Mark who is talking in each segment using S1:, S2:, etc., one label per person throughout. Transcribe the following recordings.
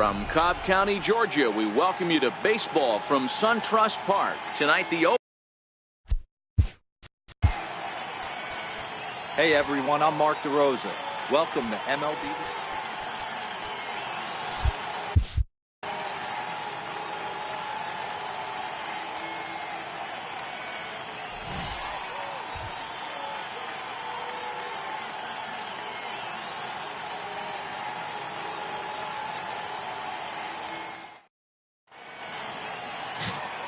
S1: From Cobb County, Georgia, we welcome you to baseball from SunTrust Park. Tonight, the open.
S2: Hey everyone, I'm Mark DeRosa. Welcome to MLB The Show.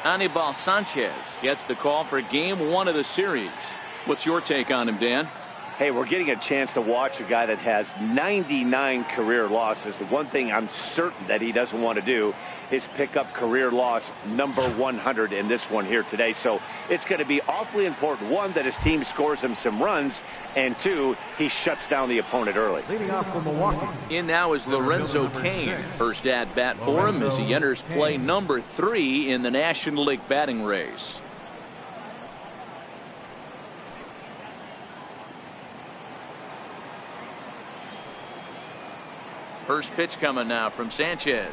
S1: Anibal Sanchez gets the call for game 1 of the series. What's your take on him, Dan?
S3: Hey, we're getting a chance to watch a guy that has 99 career losses. The one thing I'm certain that he doesn't want to do is pick up career loss number 100 in this one here today. So it's going to be awfully important, one, that his team scores him some runs, and two, he shuts down the opponent early.
S4: Leading off for Milwaukee.
S1: In now is Lorenzo Cain. First at bat for him as he enters play number 3 in the National League batting race. First pitch coming now from Sanchez.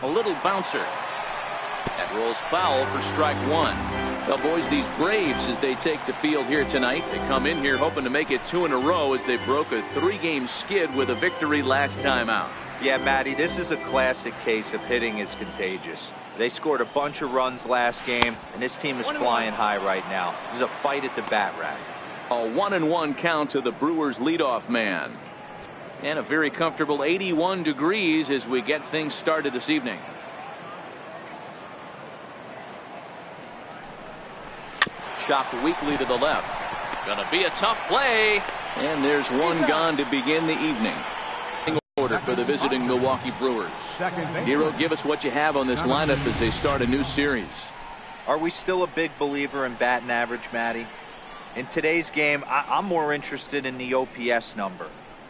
S1: A little bouncer. That rolls foul for strike 1. Well, boys, these Braves, as they take the field here tonight, they come in here hoping to make it 2 in a row as they broke a 3-game skid with a victory last time out.
S2: Yeah, Matty, this is a classic case of hitting is contagious. They scored a bunch of runs last game, and this team is flying high right now. There's a fight at the bat rack.
S1: A 1-1 count to the Brewers leadoff man. And a very comfortable 81 degrees as we get things started this evening. Chopped weakly to the left. Gonna be a tough play. And there's one gone to begin the evening. Order for the visiting Milwaukee Brewers. Hero, give us what you have on this lineup as they start a new series.
S2: Are we still a big believer in batting average, Matty? In today's game, I'm more interested in the OPS number.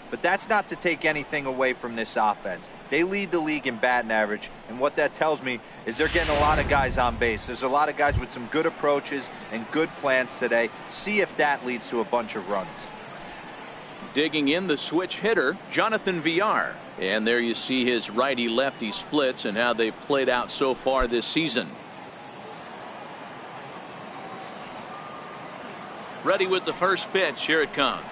S2: But that's not to take anything away from this offense. They lead the league in batting average, and what that tells me is they're getting a lot of guys on base. There's a lot of guys with some good approaches and good plans today. See if that leads to a bunch of runs.
S1: Digging in the switch hitter, Jonathan Villar. And there you see his righty-lefty splits and how they've played out so far this season. Ready with the first pitch. Here it comes.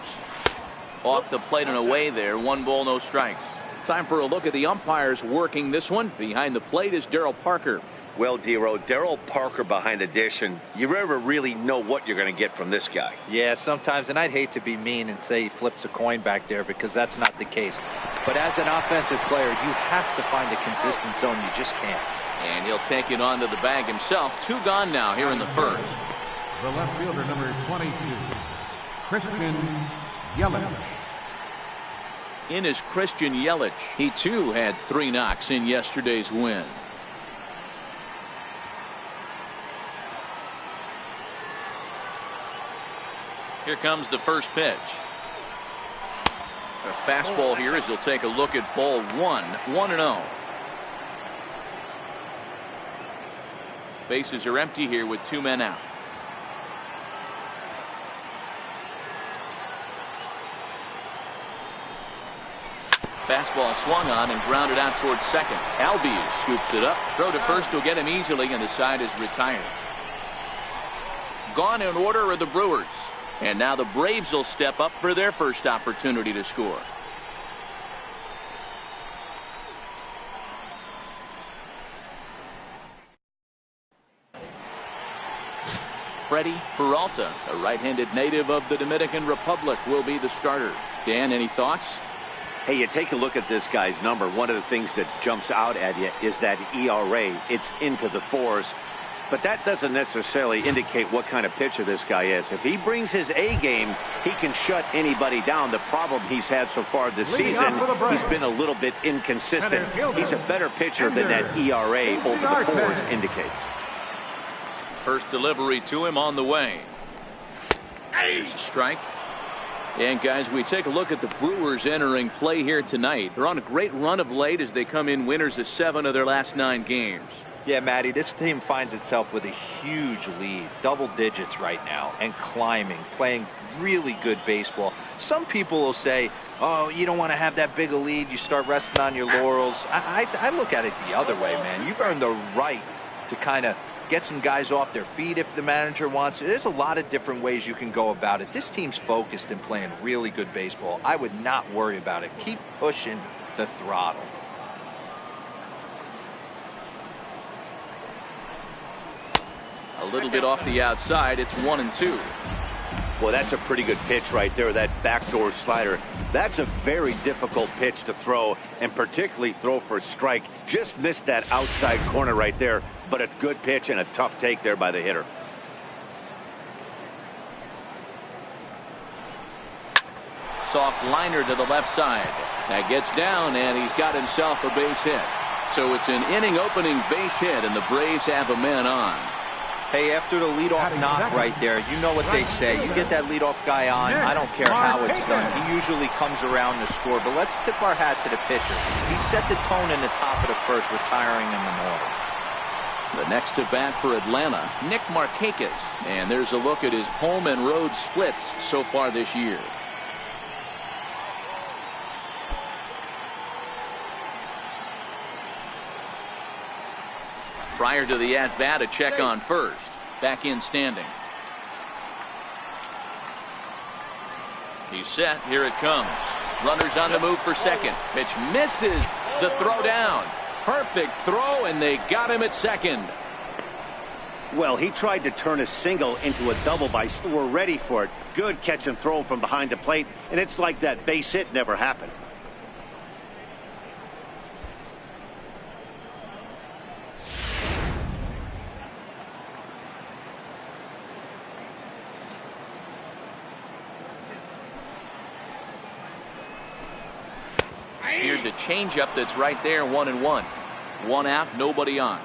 S1: Off the plate and away there. 1 ball, no strikes. Time for a look at the umpires working this one. Behind the plate is Darryl Parker.
S3: Well, Dero, Darryl Parker behind the dish, and you never really know what you're going to get from this guy.
S2: Yeah, sometimes, and I'd hate to be mean and say he flips a coin back there because that's not the case. But as an offensive player, you have to find a consistent zone. You just can't. And
S1: he'll take it onto the bag himself. 2 gone now here in the first.
S4: The left fielder, number 22, Christian Yelich.
S1: In is Christian Yelich. He too had 3 knocks in yesterday's win. Here comes the first pitch. A fastball here as he'll take a look at ball 1. 1-0. Bases are empty here with 2 men out. Fastball swung on and grounded out towards second. Albies scoops it up. Throw to first will get him easily, and the side is retired. Gone in order are the Brewers. And now the Braves will step up for their first opportunity to score. Freddie Peralta, a right-handed native of the Dominican Republic, will be the starter. Dan, any thoughts?
S3: Hey, you take a look at this guy's number. One of the things that jumps out at you is that ERA. It's into the 4s. But that doesn't necessarily indicate what kind of pitcher this guy is. If he brings his A game, he can shut anybody down. The problem he's had so far this season, he's been a little bit inconsistent. He's a better pitcher than that ERA over the 4s indicates.
S1: First delivery to him on the way. There's a strike. And guys, we take a look at the Brewers entering play here tonight. They're on a great run of late as they come in winners of 7 of their last 9 games.
S2: Yeah, Matty, this team finds itself with a huge lead, double digits right now, and climbing, playing really good baseball. Some people will say, oh, you don't want to have that big a lead, you start resting on your laurels. I look at it the other way, man. You've earned the right to kind of get some guys off their feet if the manager wants to. There's a lot of different ways you can go about it. This team's focused and playing really good baseball. I would not worry about it. Keep pushing the throttle.
S1: A little bit off the outside. It's 1-2.
S3: Well, that's a pretty good pitch right there, that backdoor slider. That's a very difficult pitch to throw, and particularly throw for a strike. Just missed that outside corner right there, but a good pitch and a tough take there by the hitter.
S1: Soft liner to the left side. That gets down, and he's got himself a base hit. So it's an inning-opening base hit, and the Braves have a man on.
S2: Hey, after the leadoff knock right there, you know what they say. You get that leadoff guy on, I don't care how it's done. He usually comes around to score. But let's tip our hat to the pitcher. He set the tone in the top of the first, retiring in the order.
S1: The next to bat for Atlanta, Nick Markakis. And there's a look at his home and road splits so far this year. Prior to the at-bat, a check on first. Back in standing. He's set. Here it comes. Runners on the move for second. Pitch misses. The throw down. Perfect throw, and they got him at second.
S3: Well, he tried to turn a single into a double by we're ready for it. Good catch and throw from behind the plate, and it's like that base hit never happened.
S1: Here's a changeup that's right there, 1-1. One out, nobody on.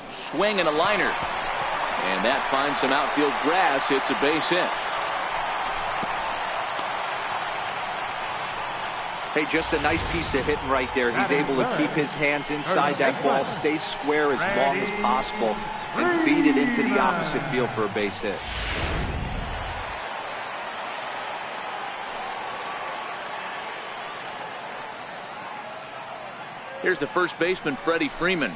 S1: Swing and a liner. And that finds some outfield grass. It's a base hit.
S2: Hey, just a nice piece of hitting right there. He's able to keep his hands inside that ball, stay square as long as possible, and feed it into the opposite field for a base hit.
S1: Here's the first baseman, Freddie Freeman,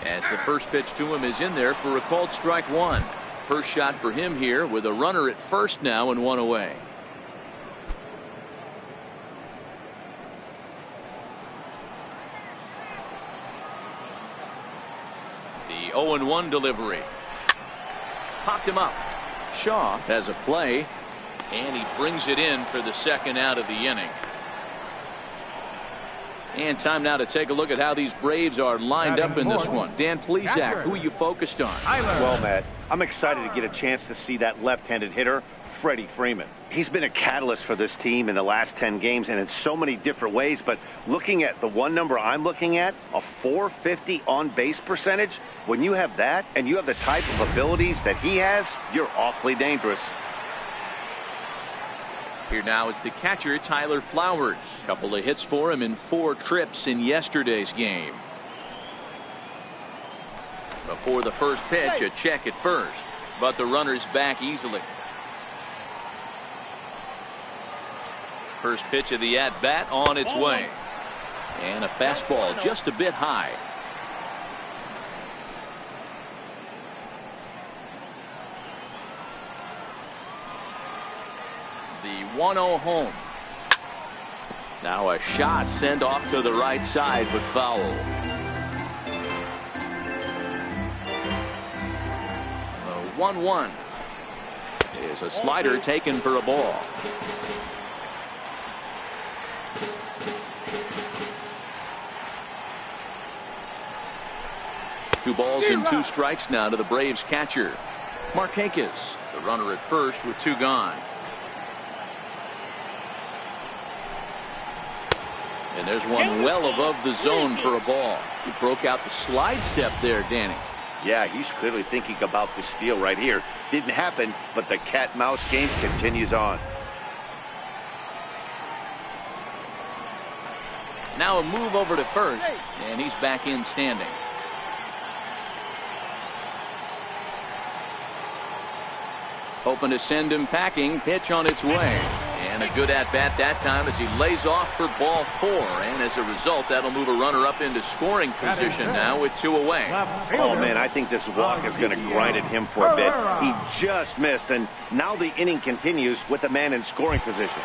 S1: as the first pitch to him is in there for a called strike one. First shot for him here with a runner at first now and one away. The 0-1 delivery. Popped him up. Shaw has a play, and he brings it in for the second out of the inning. And time now to take a look at how these Braves are lined up in this one. Dan Plesac, who are you focused on?
S3: Well, Matt, I'm excited to get a chance to see that left-handed hitter, Freddie Freeman. He's been a catalyst for this team in the last 10 games and in so many different ways. But looking at the one number I'm looking at, a .450 on-base percentage, when you have that and you have the type of abilities that he has, you're awfully dangerous.
S1: Here now is the catcher, Tyler Flowers. Couple of hits for him in 4 trips in yesterday's game. Before the first pitch, a check at first, but the runner's back easily. First pitch of the at-bat on its way. And a fastball just a bit high. The 1-0 home. Now a shot sent off to the right side, but foul. The 1-1 is a slider taken for a ball. Two balls and 2 strikes now to the Braves catcher, Markakis. The runner at first with 2 gone. And there's one well above the zone for a ball. He broke out the slide step there, Danny.
S3: Yeah, he's clearly thinking about the steal right here. Didn't happen, but the cat-mouse game continues on.
S1: Now a move over to first, and he's back in standing. Hoping to send him packing. Pitch on its way. And a good at-bat that time as he lays off for ball 4. And as a result, that'll move a runner up into scoring position now with 2 away.
S3: Oh, man, I think this walk is going to grind at him for a bit. He just missed, and now the inning continues with the man in scoring position.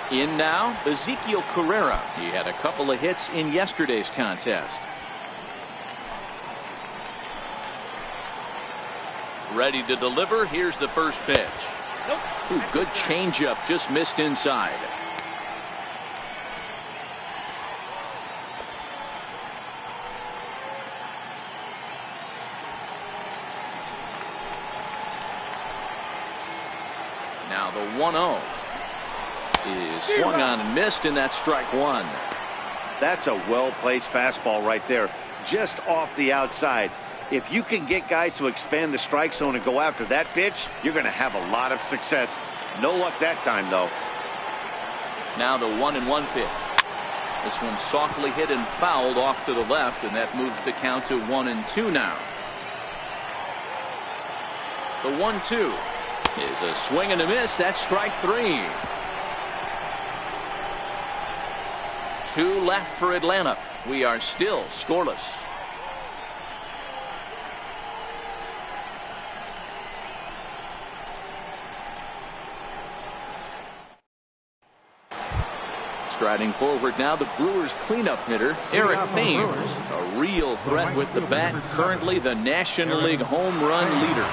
S1: In now, Ezekiel Carrera. He had a couple of hits in yesterday's contest. Ready to deliver. Here's the first pitch. Ooh, good changeup, just missed inside. Now the 1-0 is swung on and missed, and that's strike 1.
S3: That's a well-placed fastball right there, just off the outside. If you can get guys to expand the strike zone and go after that pitch, you're going to have a lot of success. No luck that time, though.
S1: Now the 1-1 pitch. This one softly hit and fouled off to the left, and that moves the count to 1-2 now. The 1-2 is a swing and a miss. That's strike 3. 2 left for Atlanta. We are still scoreless. Striding forward now, the Brewers cleanup hitter, Eric Thames. A real threat with the bat, currently the National League home run leader.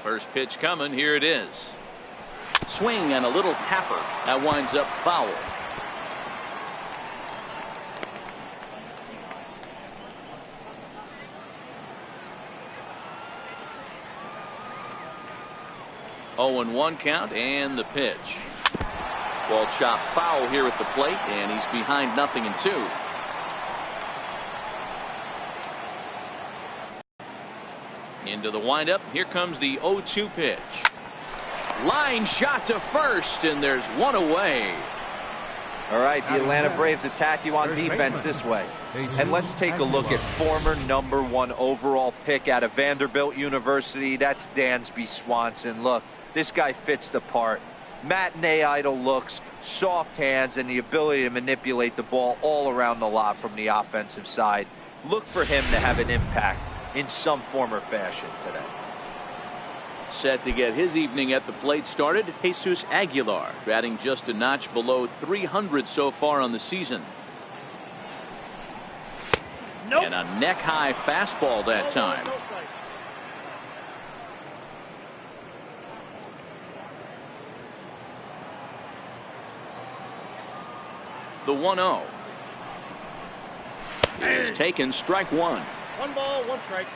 S1: First pitch coming, here it is. Swing and a little tapper. That winds up foul. Oh, and 1 count, and the pitch. Ball chopped foul here at the plate, and he's behind 0-2. Into the windup. Here comes the 0-2 pitch. Line shot to first, and there's 1 away.
S2: All right, the Atlanta Braves attack you on defense this way. And let's take a look at former #1 overall pick out of Vanderbilt University. That's Dansby Swanson. Look, this guy fits the part. Matinee idol looks, soft hands, and the ability to manipulate the ball all around the lot from the offensive side. Look for him to have an impact in some form or fashion today.
S1: Set to get his evening at the plate started, Jesus Aguilar, batting just a notch below 300 so far on the season. Nope. And a neck-high fastball that time. The 1-0 is taken, strike 1.
S5: 1 ball, 1 strike.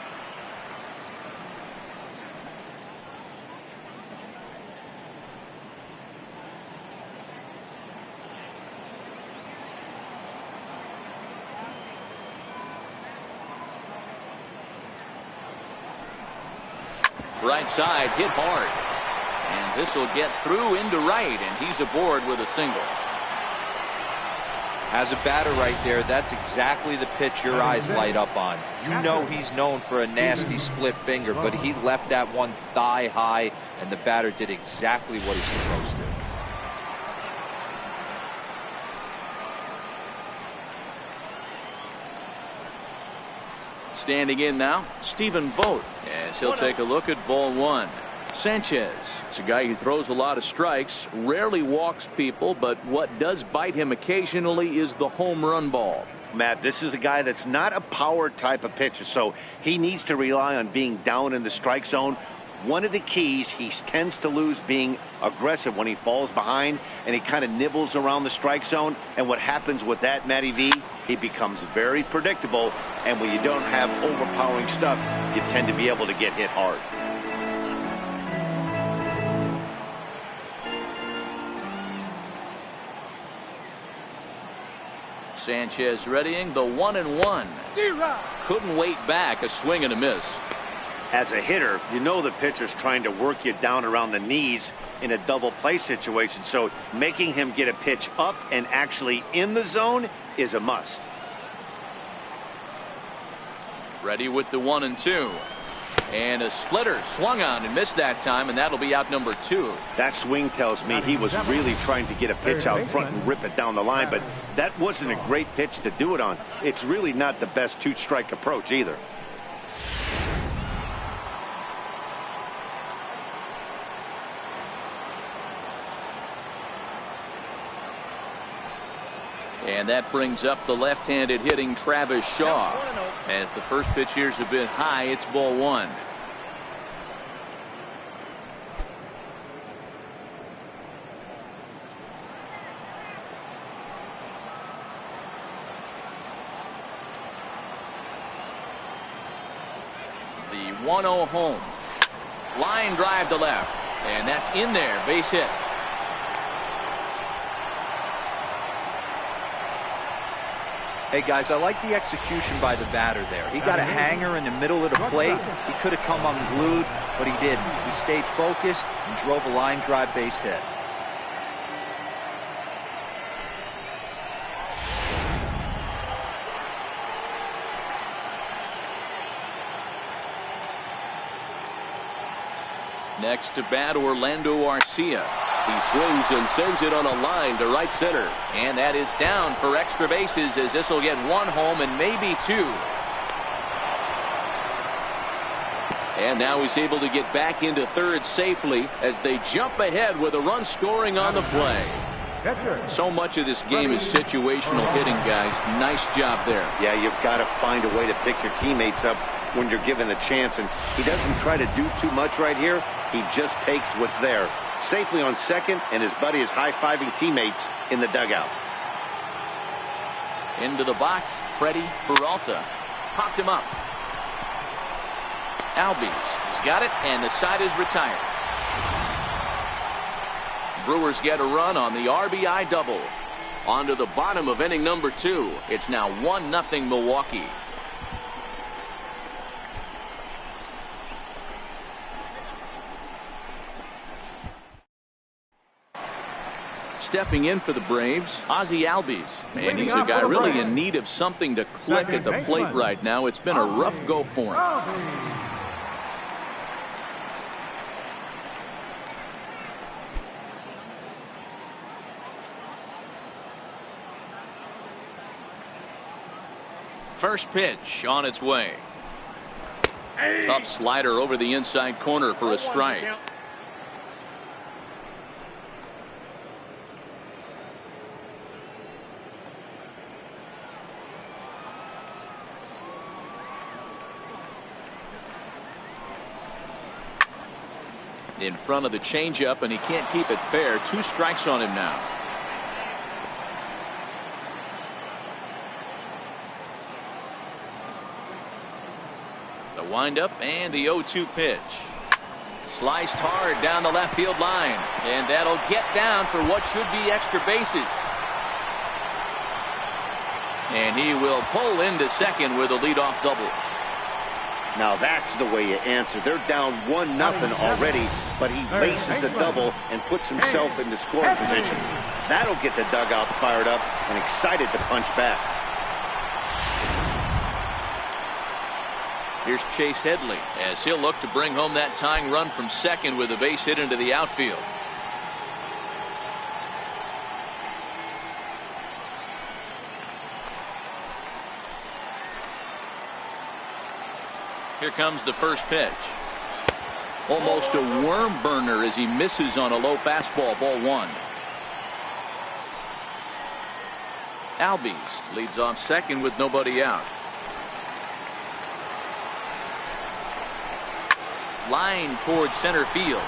S1: Right side hit hard, and this will get through into right, and he's aboard with a single.
S2: As a batter right there, that's exactly the pitch your eyes light up on. You know he's known for a nasty split finger, but he left that one thigh high, and the batter did exactly what he's supposed to.
S1: Standing in now, Stephen Vogt, as he'll take a look at ball 1. Sanchez, it's a guy who throws a lot of strikes, rarely walks people, but what does bite him occasionally is the home run ball.
S3: Matt, this is a guy that's not a power type of pitcher, so he needs to rely on being down in the strike zone, One of the keys, he tends to lose being aggressive when he falls behind and he kind of nibbles around the strike zone. And what happens with that, Matty V, he becomes very predictable. And when you don't have overpowering stuff, you tend to be able to get hit hard.
S1: Sanchez readying the 1-1. Couldn't wait back, a swing and a miss.
S3: As a hitter, you know the pitcher's trying to work you down around the knees in a double play situation, so making him get a pitch up and actually in the zone is a must.
S1: Ready with the 1-2. And a splitter swung on and missed that time, and that'll be out number 2.
S3: That swing tells me he was really trying to get a pitch out front and rip it down the line, but that wasn't a great pitch to do it on. It's really not the best two-strike approach either.
S1: And that brings up the left-handed hitting Travis Shaw. As the first pitch here's a bit high, it's ball 1. The 1-0 home. Line drive to left. And that's in there. Base hit.
S2: Hey, guys, I like the execution by the batter there. He got a hanger in the middle of the plate. He could have come unglued, but he didn't. He stayed focused and drove a line drive base hit.
S1: Next to bat, Orlando Arcia. He swings and sends it on a line to right center. And that is down for extra bases, as this will get 1 home and maybe 2. And now he's able to get back into third safely as they jump ahead with a run scoring on the play. So much of this game is situational hitting, guys. Nice job there.
S3: Yeah, you've got to find a way to pick your teammates up when you're given the chance, and he doesn't try to do too much right here. He just takes what's there. Safely on second, and his buddy is high-fiving teammates in the dugout.
S1: Into the box, Freddie Peralta. Popped him up. Albies has got it, and the side is retired. Brewers get a run on the RBI double. On to the bottom of inning number 2. It's now 1-0 Milwaukee. Stepping in for the Braves, Ozzie Albies. And he's a guy really in need of something to click at the plate right now. It's been a rough go for him. First pitch on its way. Tough slider over the inside corner for a strike. In front of the changeup, and he can't keep it fair. 2 strikes on him now. The windup and the 0-2 pitch. Sliced hard down the left field line, and that'll get down for what should be extra bases. And he will pull into second with a leadoff double.
S3: Now that's the way you answer. They're down 1-0 already, but he laces the double and puts himself in the scoring position. That'll get the dugout fired up and excited to punch back.
S1: Here's Chase Headley as he'll look to bring home that tying run from second with a base hit into the outfield. Here comes the first pitch. Almost a worm burner as he misses on a low fastball, ball 1. Albies leads off second with nobody out. line towards center field.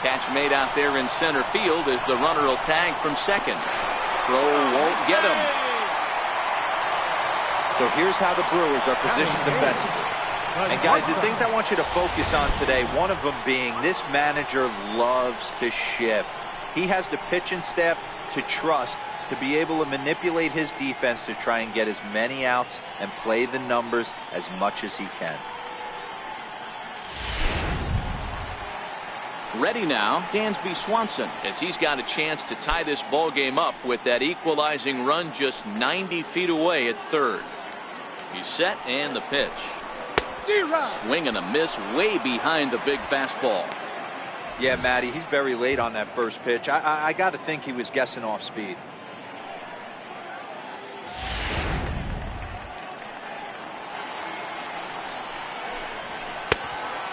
S1: Catch made out there in center field as the runner will tag from second. Throw won't get him.
S2: So here's how the Brewers are positioned defensively. And guys, the things I want you to focus on today, one of them being this manager loves to shift. He has the pitching staff to trust to be able to manipulate his defense to try and get as many outs and play the numbers as much as he can.
S1: Ready now, Dansby Swanson, as he's got a chance to tie this ball game up with that equalizing run just 90 feet away at third. He's set and the pitch. Swing and a miss way behind the big fastball.
S2: Yeah, Matty, he's very late on that first pitch. I got to think he was guessing off speed.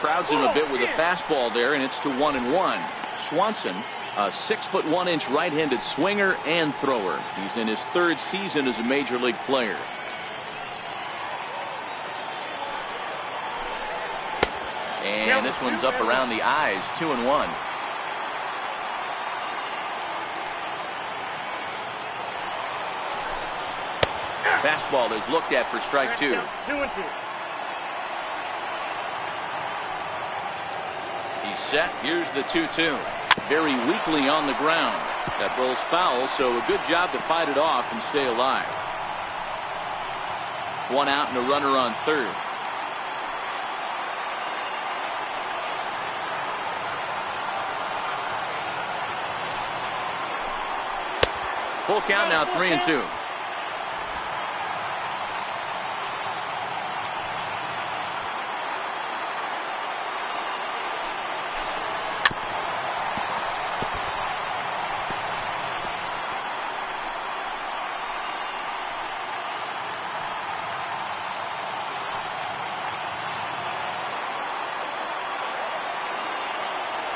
S1: Crowds him a bit with a fastball there, and it's to 1-1. Swanson, a 6'1" right-handed swinger and thrower. He's in his third season as a major league player. And this one's up around the eyes, 2-1. Fastball is looked at for strike 2.
S5: 2-2.
S1: He's set. Here's the 2-2. Very weakly on the ground. That rolls foul, so a good job to fight it off and stay alive. One out and a runner on third. Full count now, 3-2.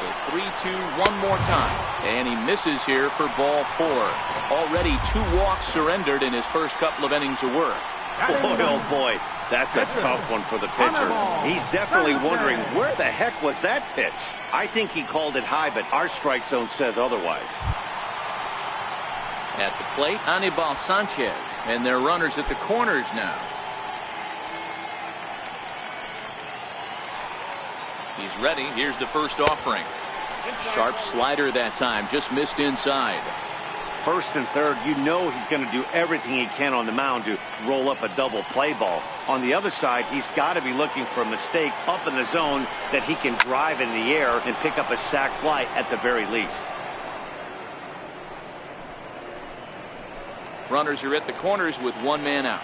S1: The 3-2 one more time. And he misses here for ball 4. Already 2 walks surrendered in his first couple of innings of work.
S3: Boy, oh boy, that's a tough one for the pitcher. He's definitely wondering, where the heck was that pitch? I think he called it high, but our strike zone says otherwise.
S1: At the plate, Anibal Sanchez, and their runners at the corners now. He's ready. Here's the first offering. Sharp slider that time, just missed inside.
S3: First and third, you know he's going to do everything he can on the mound to roll up a double play ball. On the other side, he's got to be looking for a mistake up in the zone that he can drive in the air and pick up a sac fly at the very least.
S1: Runners are at the corners with 1 man out.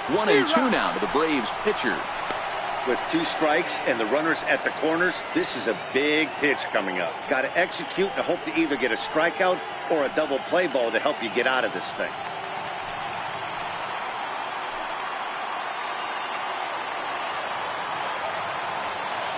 S1: 1-2 now to the Braves pitcher.
S3: With 2 strikes and the runners at the corners, this is a big pitch coming up. Got to execute and hope to either get a strikeout or a double play ball to help you get out of this thing.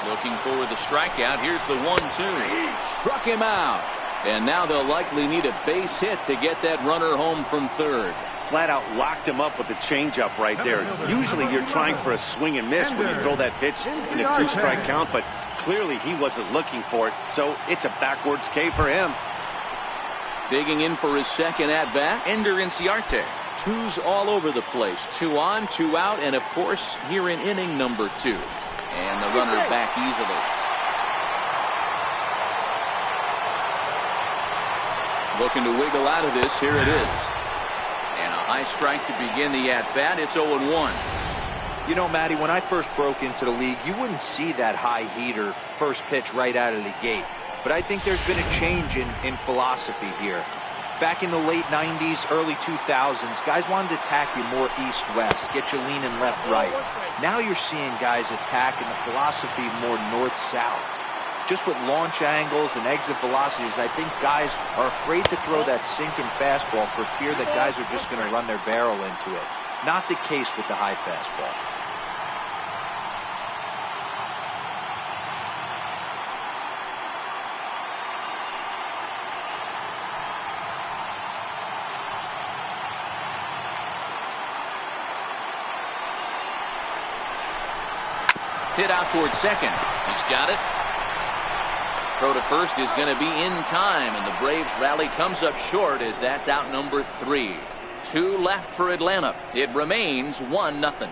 S1: Looking for the strikeout. Here's the 1-2. Struck him out. And now they'll likely need a base hit to get that runner home from third.
S3: Flat out locked him up with the changeup right there. Usually you're trying for a swing and miss when you throw that pitch in a 2-strike count, but clearly he wasn't looking for it, so it's a backwards K for him.
S1: Digging in for his second at-bat, Ender Inciarte. 2s all over the place. 2 on, 2 out, and of course here in inning number 2. And the runner back easily. Looking to wiggle out of this. Here it is. And a high strike to begin the at-bat. It's 0-1.
S2: You know, Matty, when I first broke into the league, you wouldn't see that high heater first pitch right out of the gate. But I think there's been a change in philosophy here. Back in the late 90s, early 2000s, guys wanted to attack you more east-west, get you leaning left-right. Now you're seeing guys attack in the philosophy more north-south. Just with launch angles and exit velocities, I think guys are afraid to throw that sinking fastball for fear that guys are just going to run their barrel into it. Not the case with the high fastball.
S1: Hit out towards second. He's got it. Throw to first is going to be in time, and the Braves rally comes up short as that's out number 3. 2 left for Atlanta. It remains 1-0.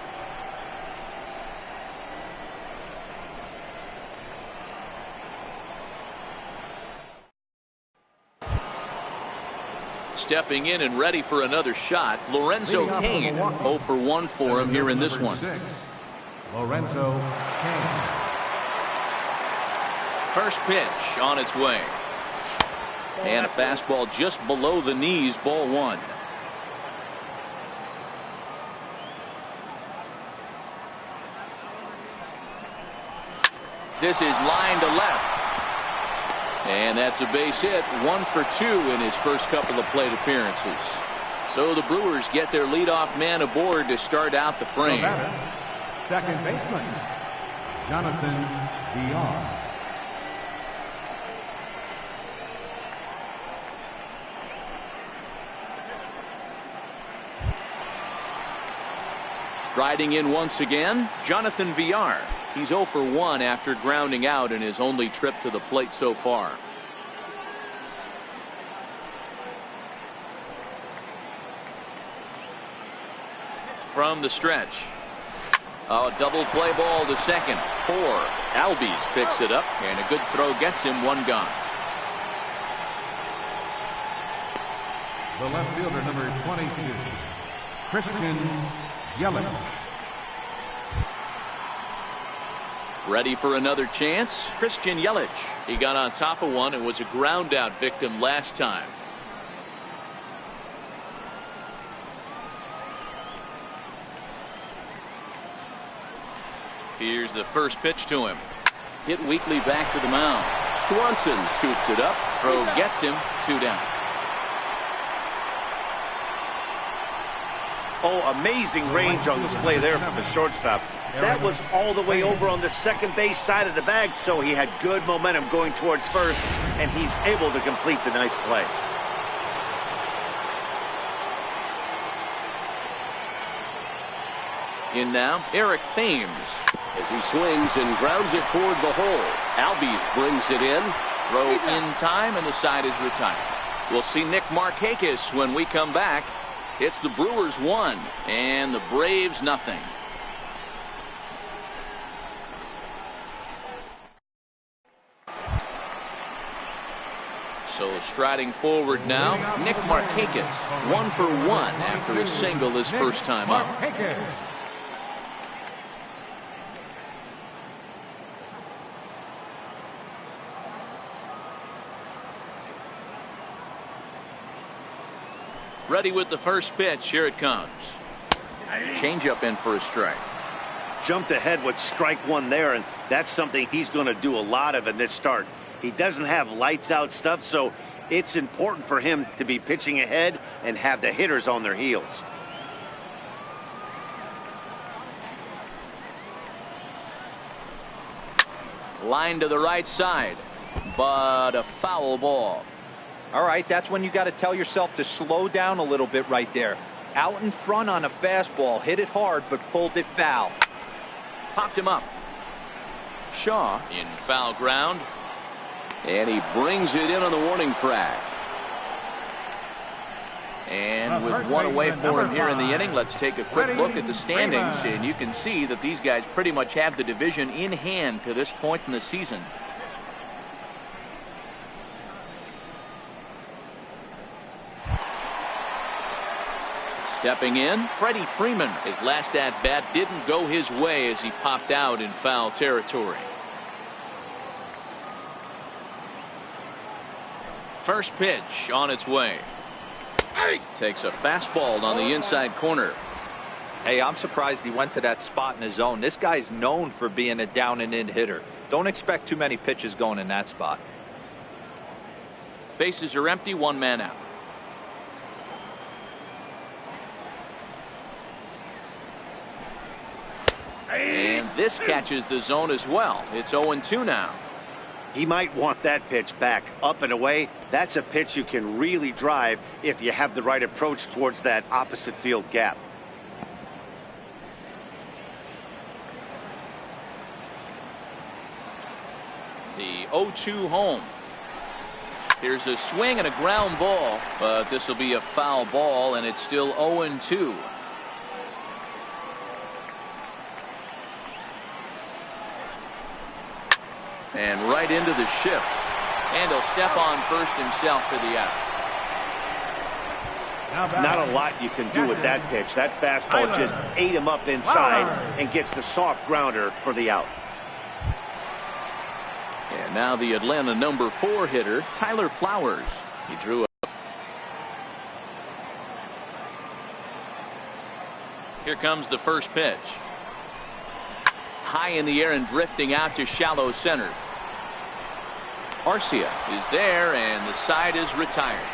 S1: Stepping in and ready for another shot, Lorenzo Cain. 0 for 1 for him here in this one.
S4: Lorenzo Cain.
S1: First pitch on its way. And a fastball just below the knees, ball 1. This is line to left. And that's a base hit. 1 for 2 in his first couple of plate appearances. So the Brewers get their leadoff man aboard to start out the frame.
S4: Second baseman, Jonathan Villar.
S1: Striding in once again, Jonathan Villar. He's 0 for 1 after grounding out in his only trip to the plate so far. From the stretch. A double play ball to second. 4. Albies picks it up, and a good throw gets him 1 gone.
S4: The left fielder, number 22, Christian Yelich.
S1: Ready for another chance. Christian Yelich. He got on top of one and was a ground out victim last time. Here's the first pitch to him. Hit weakly back to the mound. Swanson scoops it up. Throw gets him 2 down.
S3: Oh, amazing range on display there from the shortstop. That was all the way over on the second base side of the bag, so he had good momentum going towards first, and he's able to complete the nice play.
S1: In now, Eric Thames. As he swings and grounds it toward the hole. Albies brings it in. Throw in time, and the side is retired. We'll see Nick Markakis when we come back. It's the Brewers 1 and the Braves 0. So striding forward now, Nick Markakis. 1 for 1 after a single his first time up. Ready with the first pitch. Here it comes. Changeup in for a strike.
S3: Jumped ahead with strike 1 there, and that's something he's going to do a lot of in this start. He doesn't have lights out stuff, so it's important for him to be pitching ahead and have the hitters on their heels.
S1: Line to the right side, but a foul ball.
S2: All right, that's when you got to tell yourself to slow down a little bit right there. Out in front on a fastball, hit it hard, but pulled it foul.
S1: Popped him up. Shaw in foul ground. And he brings it in on the warning track. And with 1 away for him here in the inning, let's take a quick look at the standings. And you can see that these guys pretty much have the division in hand to this point in the season. Stepping in, Freddie Freeman. His last at-bat didn't go his way as he popped out in foul territory. First pitch on its way. Takes a fastball on the inside corner.
S2: Hey, I'm surprised he went to that spot in his zone. This guy's known for being a down and in hitter. Don't expect too many pitches going in that spot.
S1: Bases are empty, 1 man out. And this catches the zone as well. It's 0-2 now.
S3: He might want that pitch back. Up and away, that's a pitch you can really drive if you have the right approach towards that opposite field gap.
S1: The 0-2 home. Here's a swing and a ground ball, but this will be a foul ball, and it's still 0-2. And right into the shift. And he'll step on first himself for the out.
S3: Not a lot you can do with that pitch. That fastball just ate him up inside and gets the soft grounder for the out.
S1: And now the Atlanta number 4 hitter, Tyler Flowers. He drew up. Here comes the first pitch. High in the air and drifting out to shallow center. Arcia is there, and the side is retired.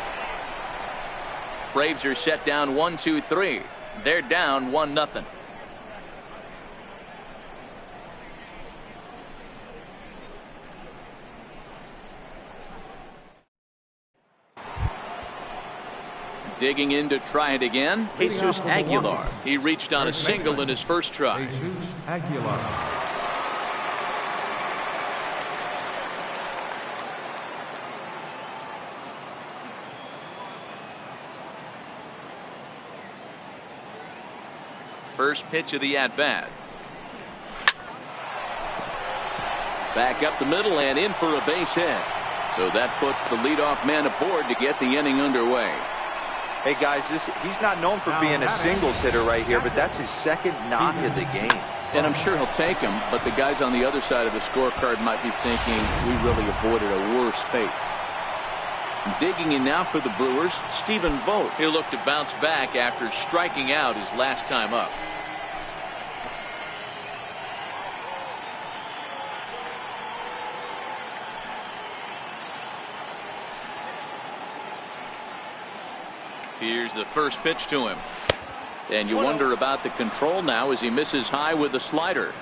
S1: Braves are set down 1-2-3. They're down 1-0. Digging in to try it again, Jesus Aguilar. He reached on a single in his first try.
S4: Jesus Aguilar.
S1: First pitch of the at-bat. Back up the middle and in for a base hit. So that puts the leadoff man aboard to get the inning underway.
S2: Hey guys, he's not known for being a singles hitter right here, but that's his second knock of the game.
S1: And I'm sure he'll take him, but the guys on the other side of the scorecard might be thinking we really avoided a worse fate. Digging in now for the Brewers, Stephen Vogt. He'll look to bounce back after striking out his last time up. Here's the first pitch to him. And you wonder about the control now as he misses high with the slider.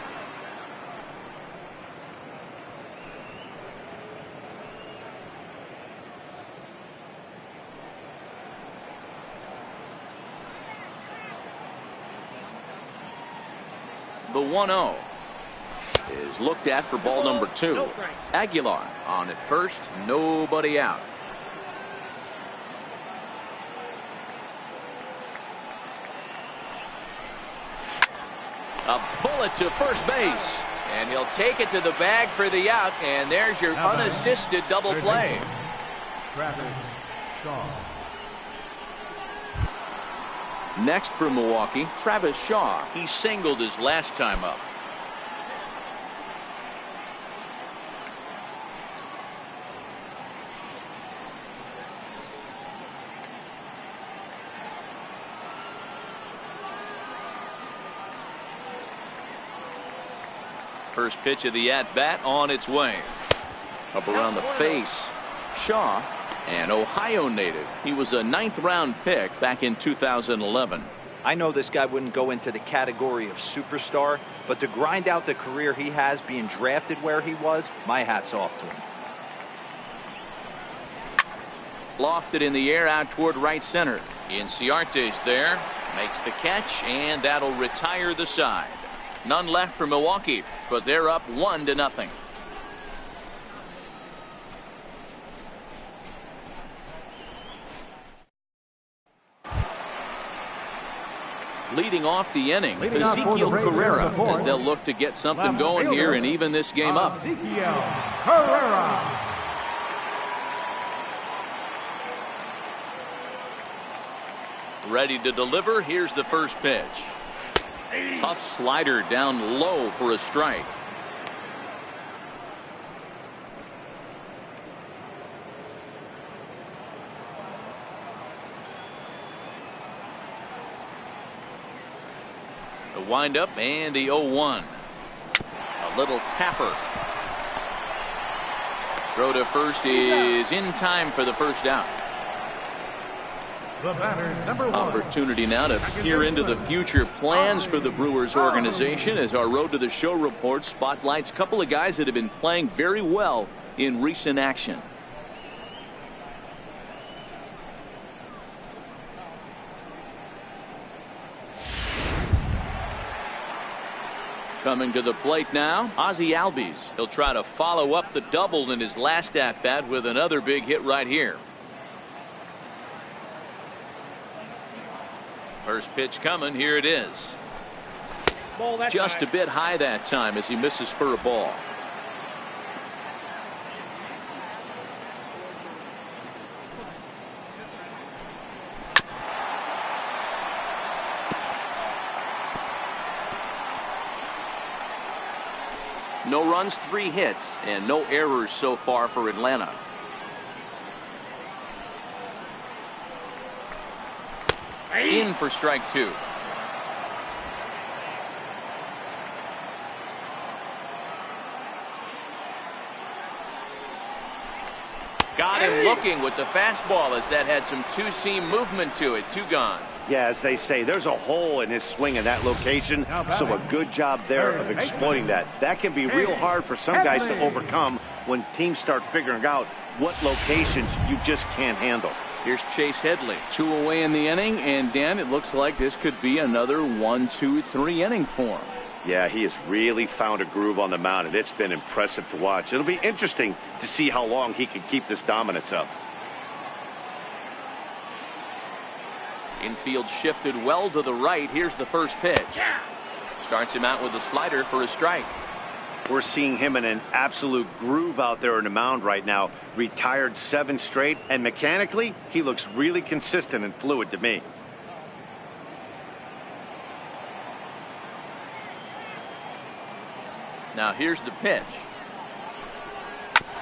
S1: The 1-0 is looked at for ball number 2. Aguilar on at first, nobody out. A bullet to first base, and he'll take it to the bag for the out, and there's your unassisted double play.
S4: Travis Shaw.
S1: Next for Milwaukee, Travis Shaw. He singled his last time up. First pitch of the at-bat on its way. Up around the face. Shaw, an Ohio native. He was a 9th-round pick back in 2011.
S2: I know this guy wouldn't go into the category of superstar, but to grind out the career he has being drafted where he was, my hat's off to him.
S1: Lofted in the air out toward right center. Inciarte's there. Makes the catch, and that'll retire the side. None left for Milwaukee, but they're up 1-0. Leading off the inning, Ezekiel Carrera, as they'll look to get something going here and even this game up.
S4: Ezekiel Carrera.
S1: Ready to deliver. Here's the first pitch. Tough slider down low for a strike. The windup and the 0-1. A little tapper. Throw to first is in time for the first out.
S4: The batter, number 1.
S1: Opportunity now to peer into the future plans for the Brewers organization as our Road to the Show report spotlights a couple of guys that have been playing very well in recent action. Coming to the plate now, Ozzie Albies. He'll try to follow up the double in his last at-bat with another big hit right here. First pitch coming. Here it is. Just a bit high that time as he misses for a ball. No runs, 3 hits, and no errors so far for Atlanta. In for strike 2. Got him looking with the fastball as that had some two-seam movement to it. 2 gone.
S3: Yeah, as they say, there's a hole in his swing in that location, so a good job there of exploiting that. That can be real hard for some guys to overcome when teams start figuring out what locations you just can't handle.
S1: Here's Chase Headley. 2 away in the inning, and Dan, it looks like this could be another 1, 2, 3 inning for him.
S3: Yeah, he has really found a groove on the mound, and it's been impressive to watch. It'll be interesting to see how long he can keep this dominance up.
S1: Infield shifted well to the right. Here's the first pitch. Starts him out with a slider for a strike.
S3: We're seeing him in an absolute groove out there on the mound right now. Retired 7 straight, and mechanically, he looks really consistent and fluid to me.
S1: Now here's the pitch.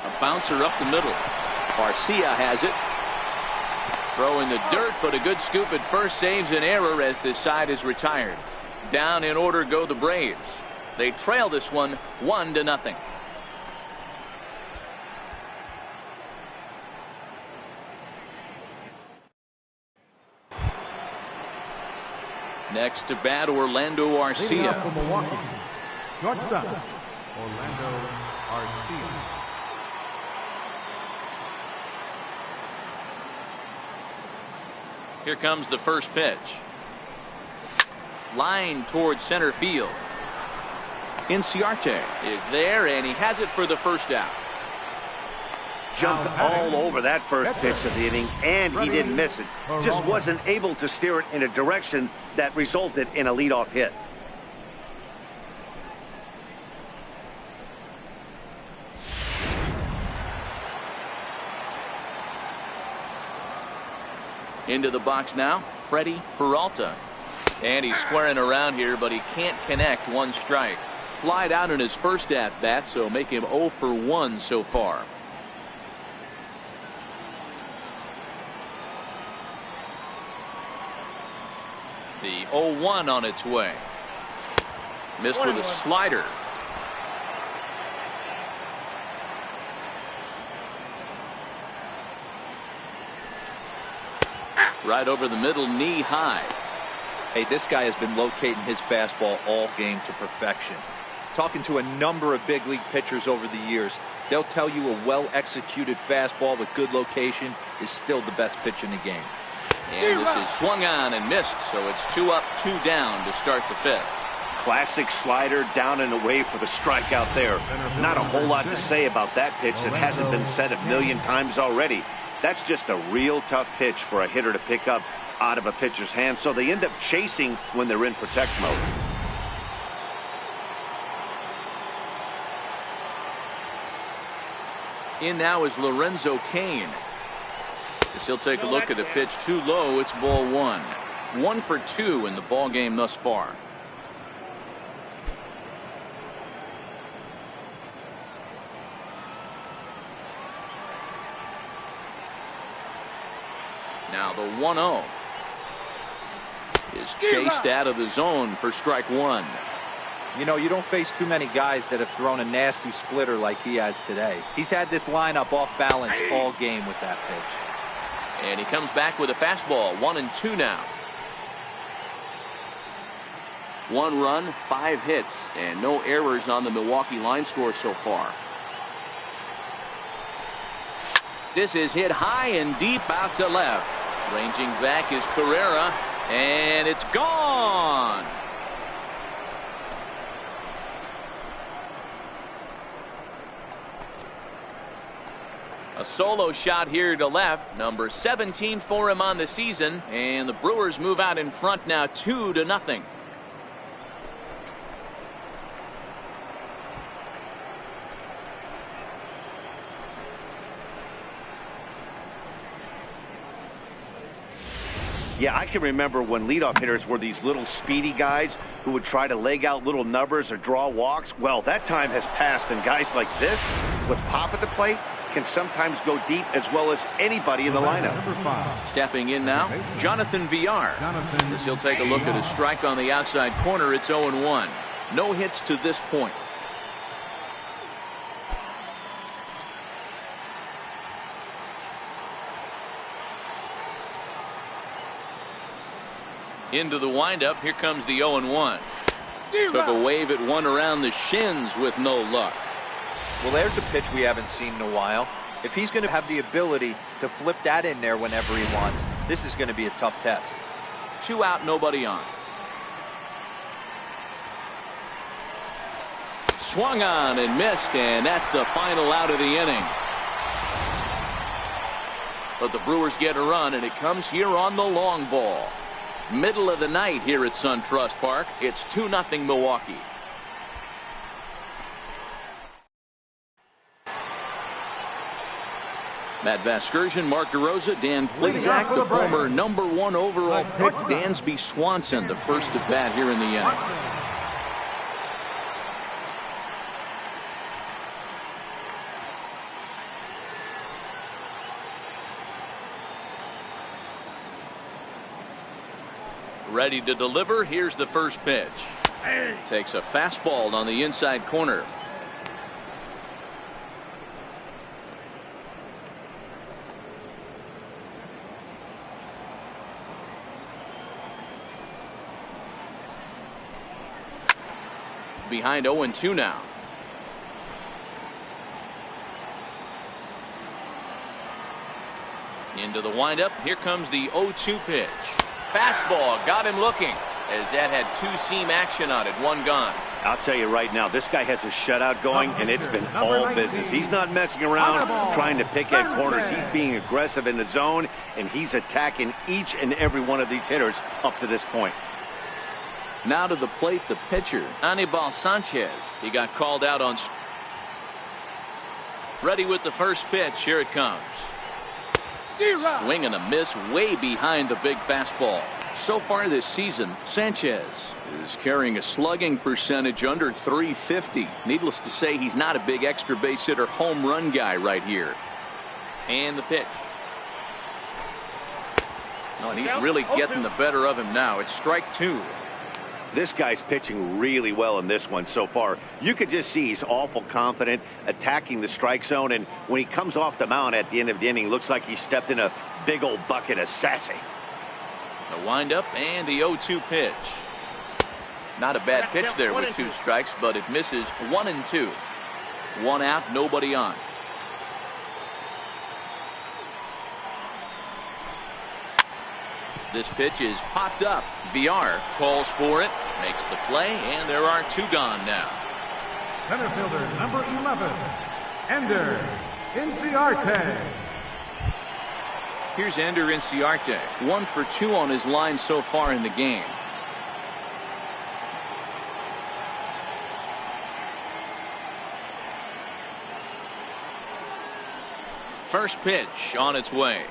S1: A bouncer up the middle. Garcia has it. Throw in the dirt, but a good scoop at first saves an error as this side is retired. Down in order go the Braves. They trail this one 1-0. Next to bat, Orlando
S4: Leading
S1: Arcia.
S4: off for Milwaukee, shortstop, Orlando Arcia.
S1: Here comes the first pitch. Line towards center field. Inciarte is there, and he has it for the first out.
S3: Jumped all over that first pitch of the inning, and he didn't miss it. Just wasn't able to steer it in a direction that resulted in a leadoff hit.
S1: Into the box now, Freddie Peralta. And he's squaring around here, but he can't connect. 1 strike. Flied out in his first at-bat, so make him 0 for 1 so far. The 0-1 on its way. Missed with a slider. Right over the middle, knee high.
S2: Hey, this guy has been locating his fastball all game to perfection. Talking to a number of big league pitchers over the years, they'll tell you a well-executed fastball with good location is still the best pitch in the game.
S1: And this is swung on and missed, so it's 2 up, 2 down to start the 5th.
S3: Classic slider down and away for the strikeout there. Not a whole lot to say about that pitch that hasn't been said a million times already. That's just a real tough pitch for a hitter to pick up out of a pitcher's hand, so they end up chasing when they're in protect mode.
S1: In now is Lorenzo Cain. As he'll take a look at the pitch too low, it's ball 1. 1 for 2 in the ball game thus far. Now the 1-0 is chased out of the zone for strike 1.
S2: You know, you don't face too many guys that have thrown a nasty splitter like he has today. He's had this lineup off balance all game with that pitch.
S1: And he comes back with a fastball. 1-2 now. 1 run, 5 hits, and no errors on the Milwaukee line score so far. This is hit high and deep out to left. Ranging back is Carrera, and it's gone. A solo shot here to left, number 17 for him on the season, and the Brewers move out in front now 2-0.
S3: Yeah, I can remember when leadoff hitters were these little speedy guys who would try to leg out little numbers or draw walks. Well, that time has passed, and guys like this, with pop at the plate, can sometimes go deep as well as anybody in the lineup.
S1: Stepping in now, Jonathan Villar. As he'll take a look at a strike on the outside corner, it's 0-1. No hits to this point. Into the windup, here comes the 0-1. Took a wave at one around the shins with no luck.
S2: Well, there's a pitch we haven't seen in a while. If he's going to have the ability to flip that in there whenever he wants, this is going to be a tough test.
S1: 2 out, nobody on. Swung on and missed, and that's the final out of the inning. But the Brewers get a run, and it comes here on the long ball. Middle of the night here at SunTrust Park. It's 2-0 Milwaukee. Matt Vasgersian, Mark DeRosa, Dan Plesac, the former #1 overall pick, Dansby Swanson, the first at bat here in the inning. Ready to deliver. Here's the first pitch. Takes a fastball on the inside corner. Behind 0-2 now. Into the windup. Here comes the 0-2 pitch. Fastball got him looking, as that had 2-seam action on it. One gone.
S3: I'll tell you right now, this guy has a shutout going, and it's been all business. He's not messing around trying to pick at corners. He's being aggressive in the zone, and he's attacking each and every one of these hitters up to this point.
S1: Now to the plate, the pitcher, Anibal Sanchez. He got called out on. Ready with the first pitch. Here it comes. Swing and a miss way behind the big fastball. So far this season, Sanchez is carrying a slugging percentage under .350. Needless to say, he's not a big extra base hitter home run guy right here. And the pitch. Oh, and he's really getting the better of him now. It's strike 2.
S3: This guy's pitching really well in this one so far. You could just see he's awful confident attacking the strike zone, and when he comes off the mound at the end of the inning, looks like he stepped in a big old bucket of sassy.
S1: The windup and the 0-2 pitch. Not a bad pitch there with 2 strikes, but it misses. 1-2. 1 out, nobody on. This pitch is popped up. Villar calls for it, makes the play, and there are 2 gone now.
S4: Center fielder number 11, Ender Inciarte.
S1: Here's Ender Inciarte, 1 for 2 on his line so far in the game. First pitch on its way.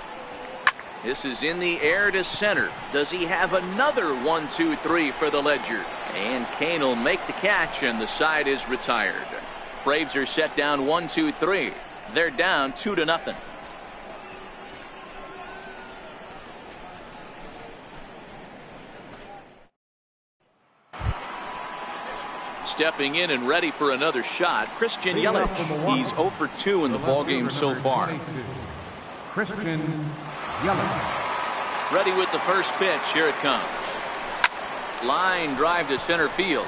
S1: This is in the air to center. Does he have another 1-2-3 for the Ledger? And Kane will make the catch, and the side is retired. Braves are set down 1-2-3. They're down 2-0. Stepping in and ready for another shot, Christian Yelich. He's 0 for 2 in the ballgame so far.
S4: Christian Yelich.
S1: Ready with the first pitch. Here it comes. Line drive to center field.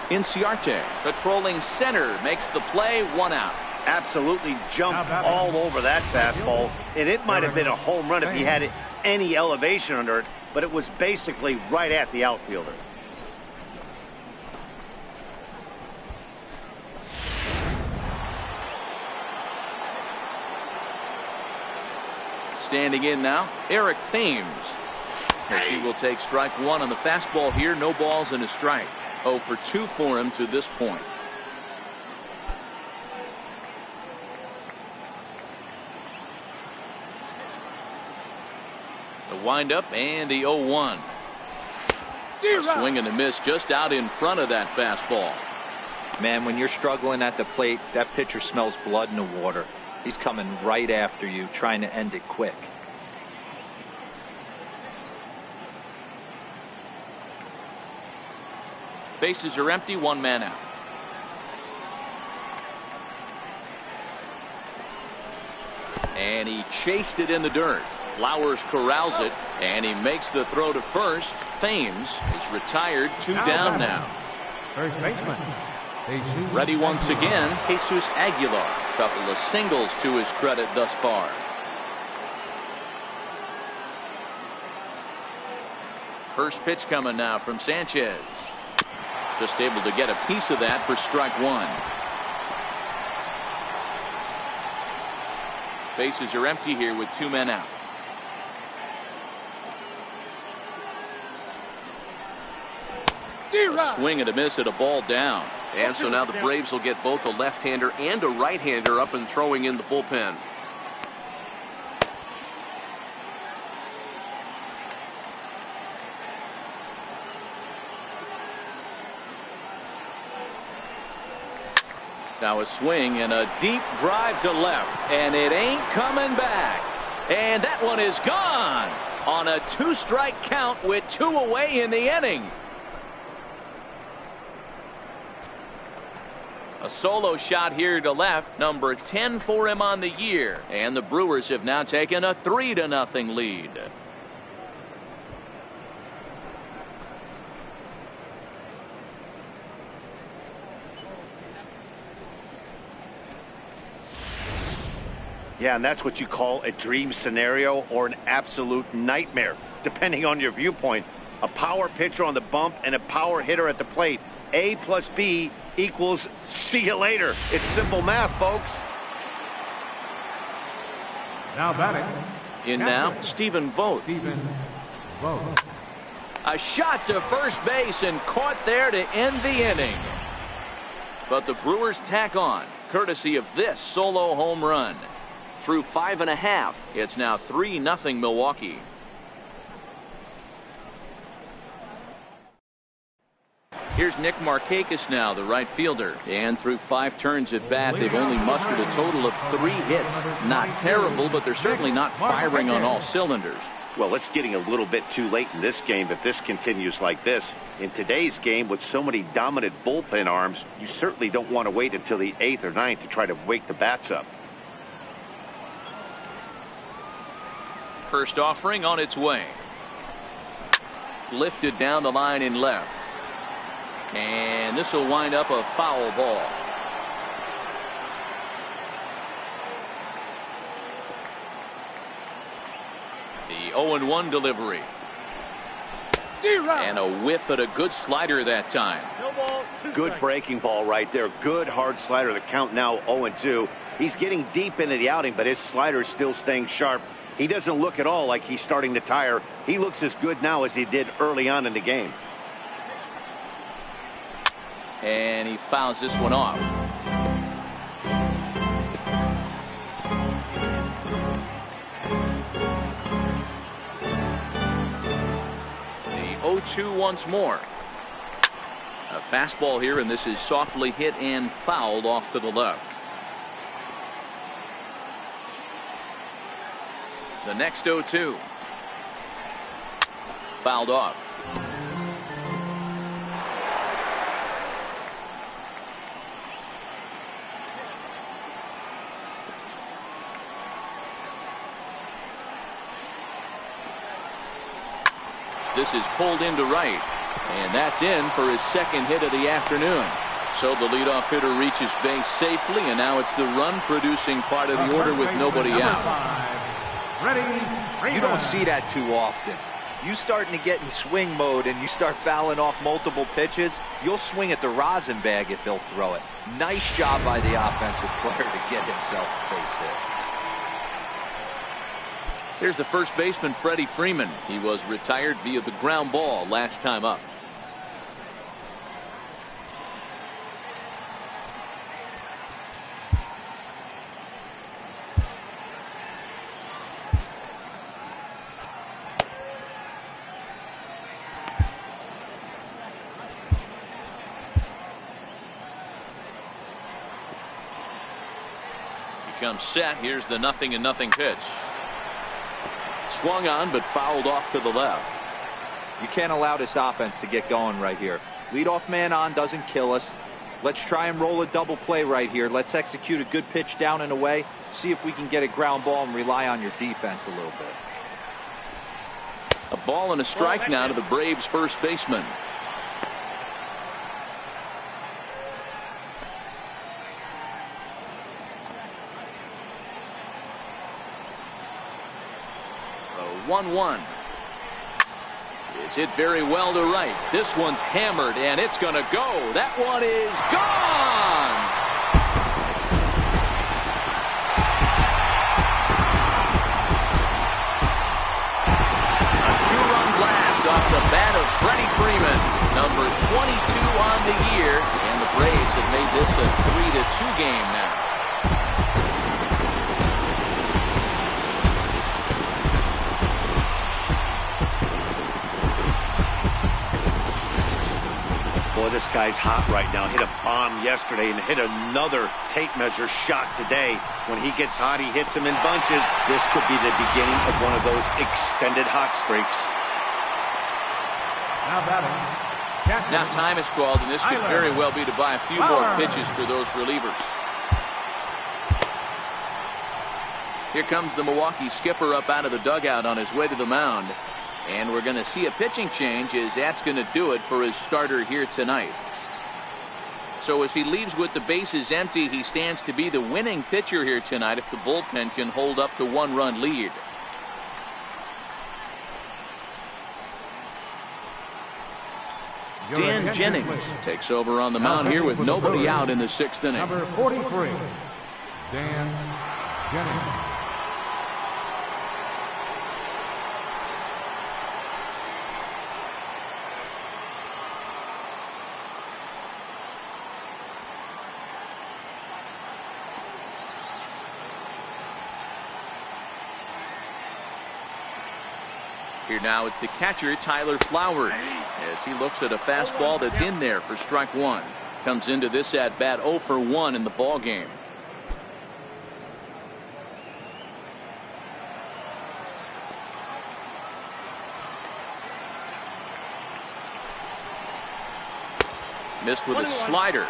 S1: Inciarte patrolling center makes the play. 1 out.
S3: Absolutely jumped all over that fastball, and it might have been a home run if he had any elevation under it, but it was basically right at the outfielder.
S1: Standing in now, Eric Thames. As he will take strike one on the fastball here. No balls and a strike. 0 for 2 for him to this point. The windup and the 0-1. A swing and a miss just out in front of that fastball.
S2: Man, when you're struggling at the plate, that pitcher smells blood in the water. He's coming right after you, trying to end it quick.
S1: Bases are empty, 1 man out. And he chased it in the dirt. Flowers corrals it, and he makes the throw to first. Thames is retired, 2 down now.
S4: First baseman.
S1: Ready once again, Jesus Aguilar. Couple of singles to his credit thus far. First pitch coming now from Sanchez. Just able to get a piece of that for strike one. Bases are empty here with 2 men out. A swing and a miss at a ball down.
S5: And so now the Braves will get both a left-hander and a right-hander up and throwing in the bullpen.
S1: Now a swing and a deep drive to left, and it ain't coming back. And that one is gone on a 2-strike count with 2 away in the inning. A solo shot here to left, number 10 for him on the year, and the Brewers have now taken a 3-0 lead.
S3: Yeah, and that's what you call a dream scenario or an absolute nightmare, depending on your viewpoint. A power pitcher on the bump and a power hitter at the plate. A plus B equals see you later. It's simple math, folks.
S4: Now batting.
S1: In now, Stephen Vogt. A shot to first base and caught there to end the inning. But the Brewers tack on, courtesy of this solo home run. Through 5.5, it's now 3-0 Milwaukee. Here's Nick Markakis now, the right fielder. And through 5 turns at bat, they've only mustered a total of 3 hits. Not terrible, but they're certainly not firing on all cylinders.
S3: Well, it's getting a little bit too late in this game if this continues like this. In today's game, with so many dominant bullpen arms, you certainly don't want to wait until the 8th or 9th to try to wake the bats up.
S1: First offering on its way. Lifted down the line in left. And this will wind up a foul ball. The 0-1 delivery. And a whiff at a good slider that time.
S3: Good breaking ball right there. Good hard slider. The count now 0-2. He's getting deep into the outing, but his slider is still staying sharp. He doesn't look at all like he's starting to tire. He looks as good now as he did early on in the game.
S1: And he fouls this one off. The 0-2 once more. A fastball here, and this is softly hit and fouled off to the left. The next 0-2. Fouled off. This is pulled into right, and that's in for his second hit of the afternoon. So the leadoff hitter reaches base safely, and now it's the run-producing part of the order with nobody out.
S2: You don't see that too often. You starting to get in swing mode and you start fouling off multiple pitches, you'll swing at the rosin bag if he'll throw it. Nice job by the offensive player to get himself a base hit.
S1: Here's the first baseman, Freddie Freeman. He was retired via the ground ball last time up. He comes set. Here's the 0-0 pitch. Swung on, but fouled off to the left.
S2: You can't allow this offense to get going right here. Leadoff man on doesn't kill us. Let's try and roll a double play right here. Let's execute a good pitch down and away. See if we can get a ground ball and rely on your defense a little bit.
S1: A ball and a strike now to the Braves first baseman. The 1-1. It's hit very well to right. This one's hammered, and it's going to go. That one is gone. A two-run blast off the bat of Freddie Freeman, number 22 on the year, and the Braves have made this a 3-2 game now.
S3: Boy, this guy's hot right now. Hit a bomb yesterday and hit another tape measure shot today. When he gets hot, he hits them in bunches. This could be the beginning of one of those extended hot streaks.
S4: Now batting.
S1: Now time is called, and this could very well be to buy a few more pitches for those relievers. Here comes the Milwaukee skipper up out of the dugout on his way to the mound. And we're going to see a pitching change, as that's going to do it for his starter here tonight. So as he leaves with the bases empty, he stands to be the winning pitcher here tonight if the bullpen can hold up the one-run lead. Dan Jennings takes over on the mound here with nobody out in the sixth inning.
S4: Number 43, Dan Jennings.
S1: Here now is the catcher, Tyler Flowers, as he looks at a fastball that's in there for strike one. Comes into this at bat 0 for 1 in the ball game. Missed with a slider.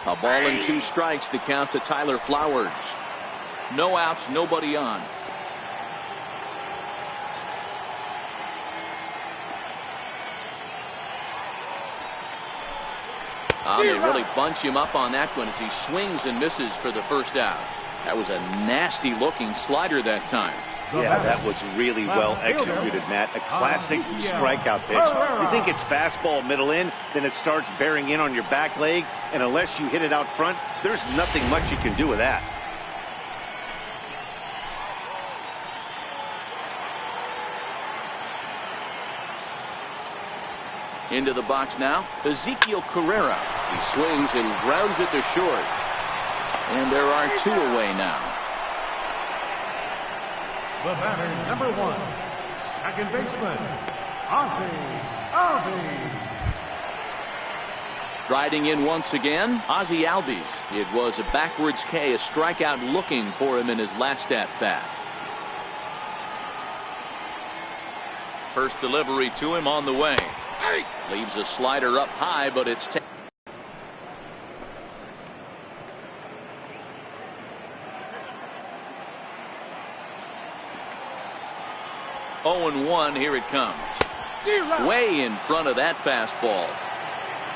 S1: A ball and 2 strikes, the count to Tyler Flowers. No outs, nobody on. They really bunch him up on that one as he swings and misses for the first out. That was a nasty looking slider that time.
S3: Yeah, that was really well executed, Matt. A classic strikeout pitch. You think it's fastball middle in, then it starts bearing in on your back leg, and unless you hit it out front, there's nothing much you can do with that.
S1: Into the box now, Ezekiel Carrera. He swings and grounds it to short. And there are 2 away now.
S4: The batter, number 1, second baseman, Ozzie Albies.
S1: Striding in once again, Ozzie Albies. It was a backwards K, a strikeout looking for him in his last at bat. First delivery to him on the way. Leaves a slider up high, but it's 0-1. Here it comes. Way in front of that fastball.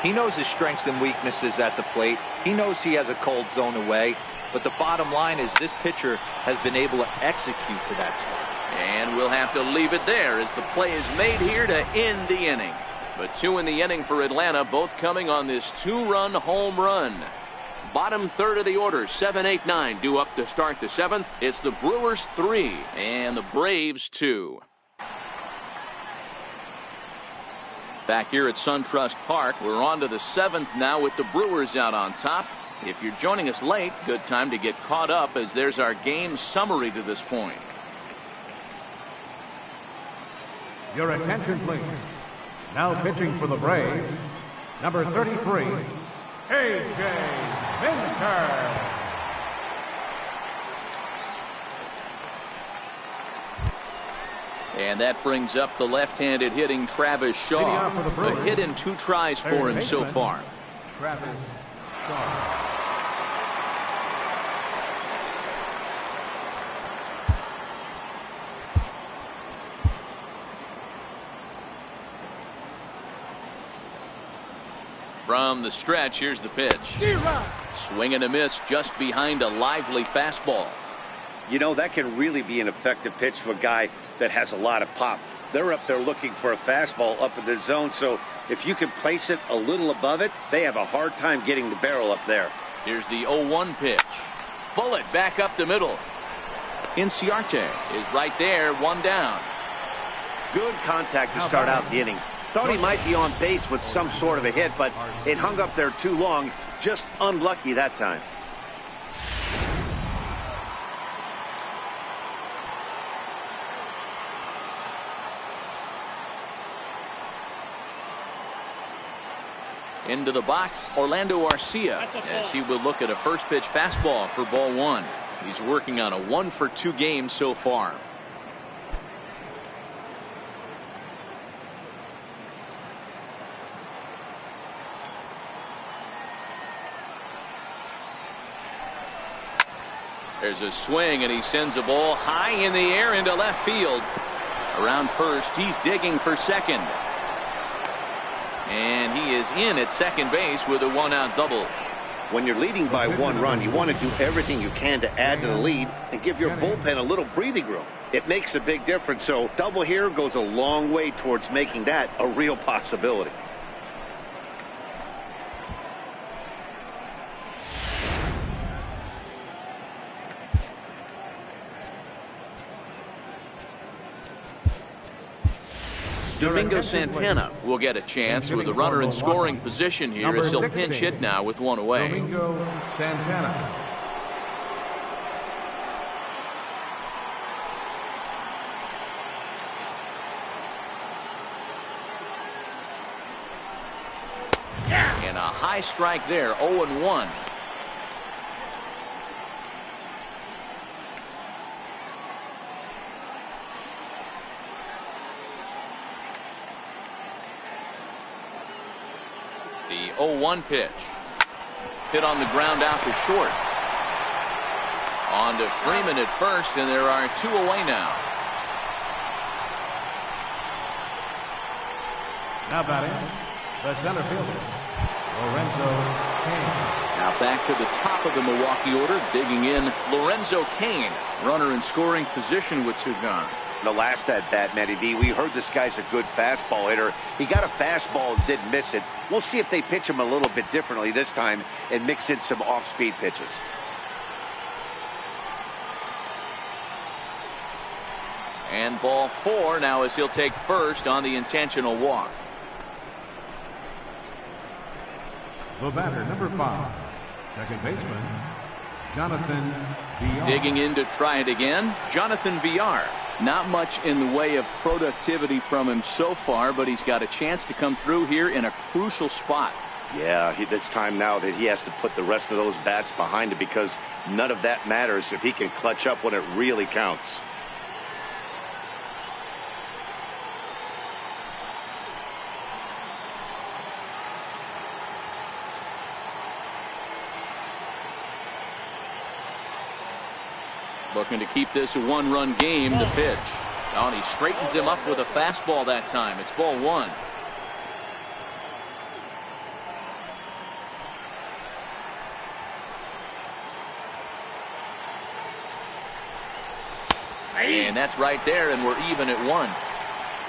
S2: He knows his strengths and weaknesses at the plate. He knows he has a cold zone away. But the bottom line is this pitcher has been able to execute to that spot.
S1: And we'll have to leave it there as the play is made here to end the inning. But 2 in the inning for Atlanta, both coming on this 2-run home run. Bottom third of the order, 7, 8, 9 due up to start the 7th. It's the Brewers 3 and the Braves 2. Back here at SunTrust Park, we're on to the 7th now with the Brewers out on top. If you're joining us late, good time to get caught up as there's our game summary to this point.
S4: Your attention, please. Now pitching for the Braves, number 33, A.J. Minter.
S1: And that brings up the left-handed hitting Travis Shaw. A hit in 2 tries for him so far.
S4: Travis Shaw.
S1: From the stretch, here's the pitch. Swing and a miss just behind a lively fastball.
S3: You know, that can really be an effective pitch to a guy that has a lot of pop. They're up there looking for a fastball up in the zone, so if you can place it a little above it, they have a hard time getting the barrel up there.
S1: Here's the 0-1 pitch. Bullet back up the middle. Inciarte is right there, 1 down.
S3: Good contact to start out the inning. Thought he might be on base with some sort of a hit, but it hung up there too long. Just unlucky that time.
S1: Into the box, Orlando Arcia, as he will look at a first pitch fastball for ball 1. He's working on a 1-for-2 game so far. There's a swing, and he sends a ball high in the air into left field. Around first, he's digging for second. And he is in at second base with a 1-out double.
S3: When you're leading by 1 run, you want to do everything you can to add to the lead and give your bullpen a little breathing room. It makes a big difference, so double here goes a long way towards making that a real possibility.
S1: Domingo Santana will get a chance with a runner in scoring position here as he'll pinch hit now with 1 away.
S4: Domingo Santana.
S1: And a high strike there, 0-1. The 0-1 pitch. Hit on the ground out to short. On to Freeman at first, and there are 2 away now.
S4: Now batting, the center fielder, Lorenzo Cain.
S1: Now back to the top of the Milwaukee order, digging in Lorenzo Cain. Runner in scoring position with 2 gone.
S3: The last at bat, Matty B, we heard this guy's a good fastball hitter. He got a fastball and didn't miss it. We'll see if they pitch him a little bit differently this time and mix in some off-speed pitches.
S1: And ball 4 now as he'll take first on the intentional walk.
S4: The batter, number 5, second baseman, Jonathan Villar.
S1: Digging in to try it again, Jonathan Villar. Not much in the way of productivity from him so far, but he's got a chance to come through here in a crucial spot.
S3: Yeah, it's time now that he has to put the rest of those bats behind it because none of that matters if he can clutch up when it really counts.
S1: Looking to keep this a 1-run game. The pitch. Oh, and he straightens him up with a fastball that time. It's ball 1. And that's right there, and we're even at 1.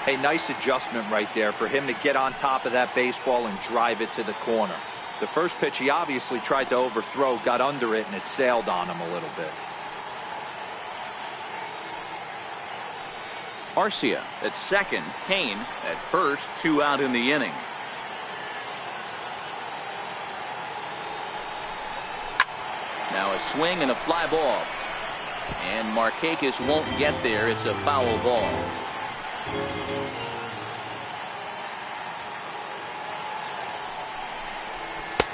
S2: Hey, nice adjustment right there for him to get on top of that baseball and drive it to the corner. The first pitch he obviously tried to overthrow, got under it, and it sailed on him a little bit.
S1: Arcia at second, Kane at first, 2 out in the inning. Now a swing and a fly ball. And Markakis won't get there. It's a foul ball.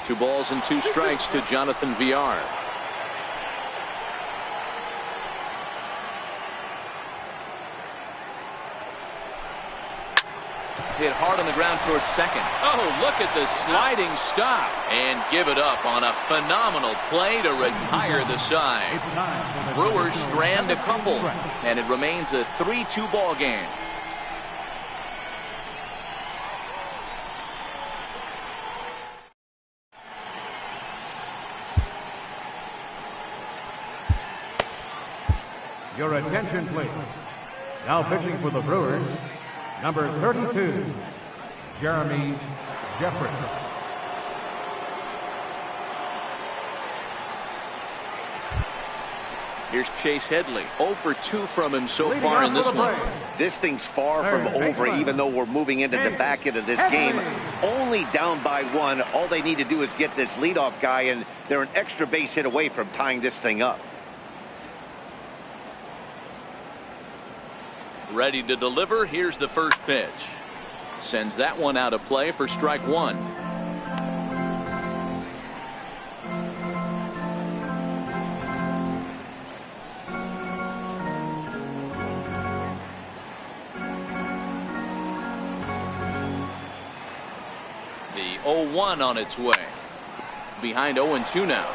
S1: Two balls and 2 strikes to Jonathan Villar. Hit hard on the ground towards second. Oh, look at the sliding stop. And give it up on a phenomenal play to retire the side. Brewers strand a couple, and it remains a 3-2 ball game.
S4: Your attention, please. Now pitching for the Brewers, number 32, Jeremy Jeffress.
S1: Here's Chase Headley. 0 for 2 from him so far in this one.
S3: This thing's far from over, even though we're moving into the back end of this game. Only down by 1. All they need to do is get this leadoff guy, and they're an extra base hit away from tying this thing up.
S1: Ready to deliver. Here's the first pitch. Sends that one out of play for strike 1. The 0-1 on its way. Behind 0-2 now.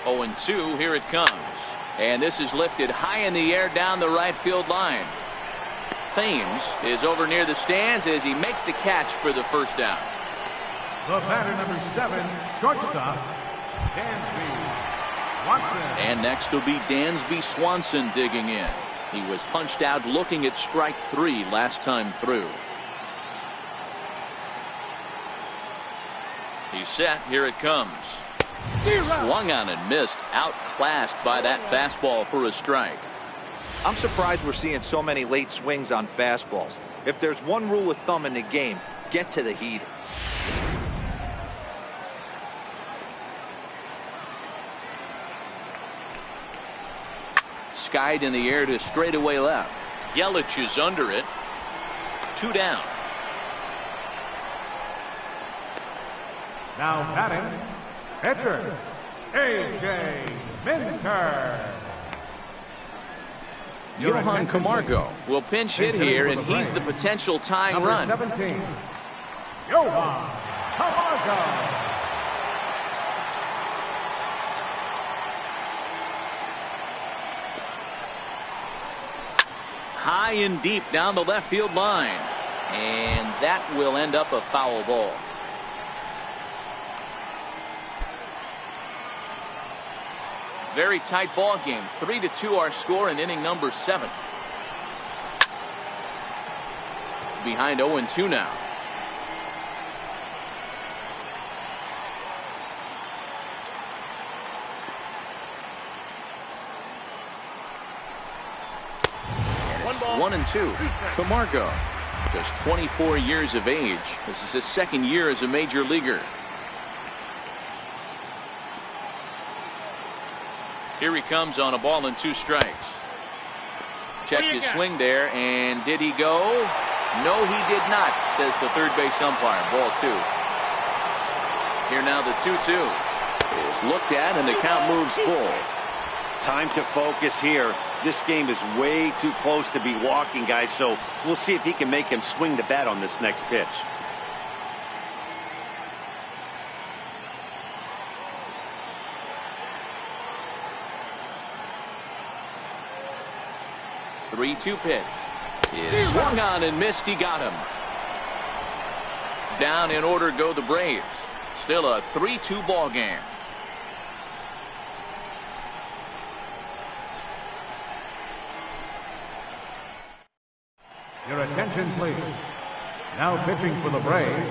S1: Oh, and 2, here it comes. And this is lifted high in the air down the right field line. Thames is over near the stands as he makes the catch for the first down.
S4: The batter, number 7, shortstop, Dansby Swanson.
S1: And next will be Dansby Swanson digging in. He was punched out looking at strike 3 last time through. He's set. Here it comes. Swung on and missed. Outclassed by that fastball for a strike.
S2: I'm surprised we're seeing so many late swings on fastballs. If there's one rule of thumb in the game, get to the heater.
S1: Skied in the air to straightaway left. Yelich is under it. 2 down.
S4: Now batting, pitcher, A.J. Minter.
S1: Johan Camargo will pinch hit here, and he's the potential tying
S4: number
S1: run.
S4: 17, Johan Camargo.
S1: High and deep down the left field line. And that will end up a foul ball. Very tight ball game. 3-2 our score in inning number 7. Behind 0-2 now. And it's 1-2. Camargo, just 24 years of age. This is his second year as a major leaguer. Here he comes on a ball and 2 strikes. Check his swing there, and did he go? No, he did not, says the third base umpire. Ball 2. Here now the 2-2 is looked at, and the count moves full.
S3: Time to focus here. This game is way too close to be walking, guys, so we'll see if he can make him swing the bat on this next pitch.
S1: The 3-2 pitch is swung on and missed. He got him. Down in order go the Braves. Still a 3-2 ball game.
S4: Your attention, please. Now pitching for the Braves,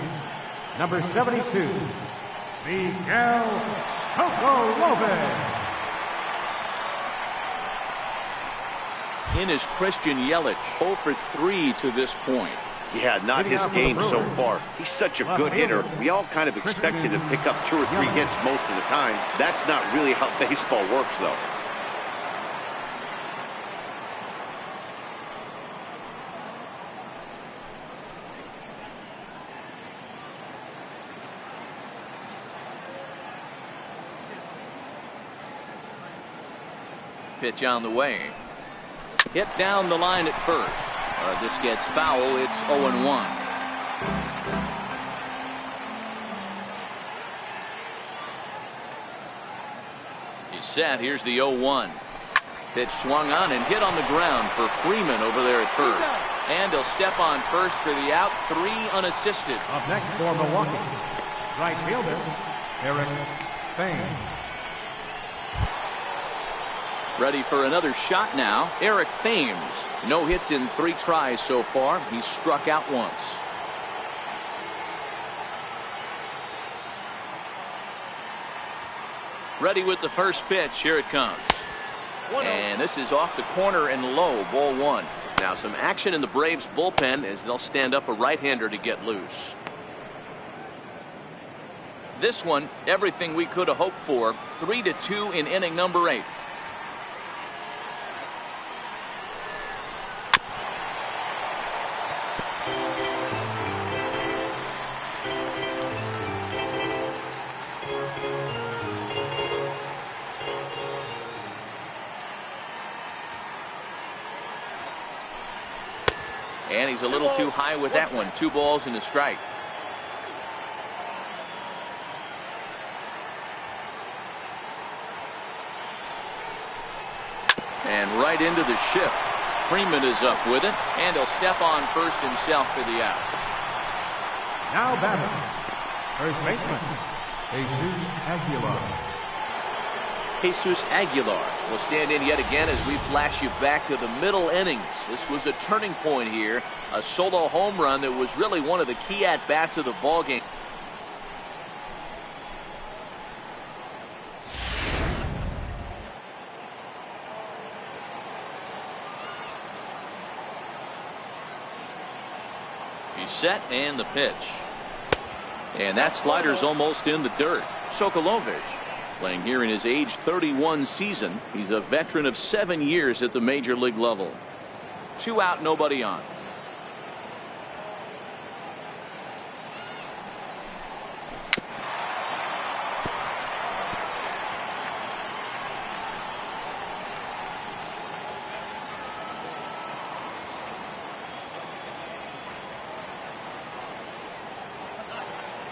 S4: number 72, Miguel Coco Lopez.
S1: In is Christian Yelich, 0 for 3 to this point.
S3: Yeah, not his game so far. He's such a good hitter. We all kind of expected him to pick up 2 or 3 hits most of the time. That's not really how baseball works, though.
S1: Pitch on the way. Hit down the line at first. This gets foul. It's 0-1. He's set. Here's the 0-1. Pitch swung on and hit on the ground for Freeman over there at first. And he'll step on first for the out. 3 unassisted.
S4: Up next for Milwaukee, right fielder Eric Thames.
S1: Ready for another shot now. Eric Thames. No hits in 3 tries so far. He's struck out once. Ready with the first pitch. Here it comes. And this is off the corner and low. Ball 1. Now some action in the Braves bullpen as they'll stand up a right-hander to get loose. This one, everything we could have hoped for. 3-2 in inning number 8. And he's a little too high with that one. 2 balls and a strike. And right into the shift. Freeman is up with it, and he'll step on first himself for the out.
S4: Now batting, first baseman, Jesus Aguilar.
S1: Jesus Aguilar will stand in yet again as we flash you back to the middle innings. This was a turning point here. A solo home run that was really one of the key at-bats of the ballgame. He's set and the pitch. And that slider's almost in the dirt. Sokolovich, playing here in his age 31 season. He's a veteran of 7 years at the major league level. 2 out, nobody on.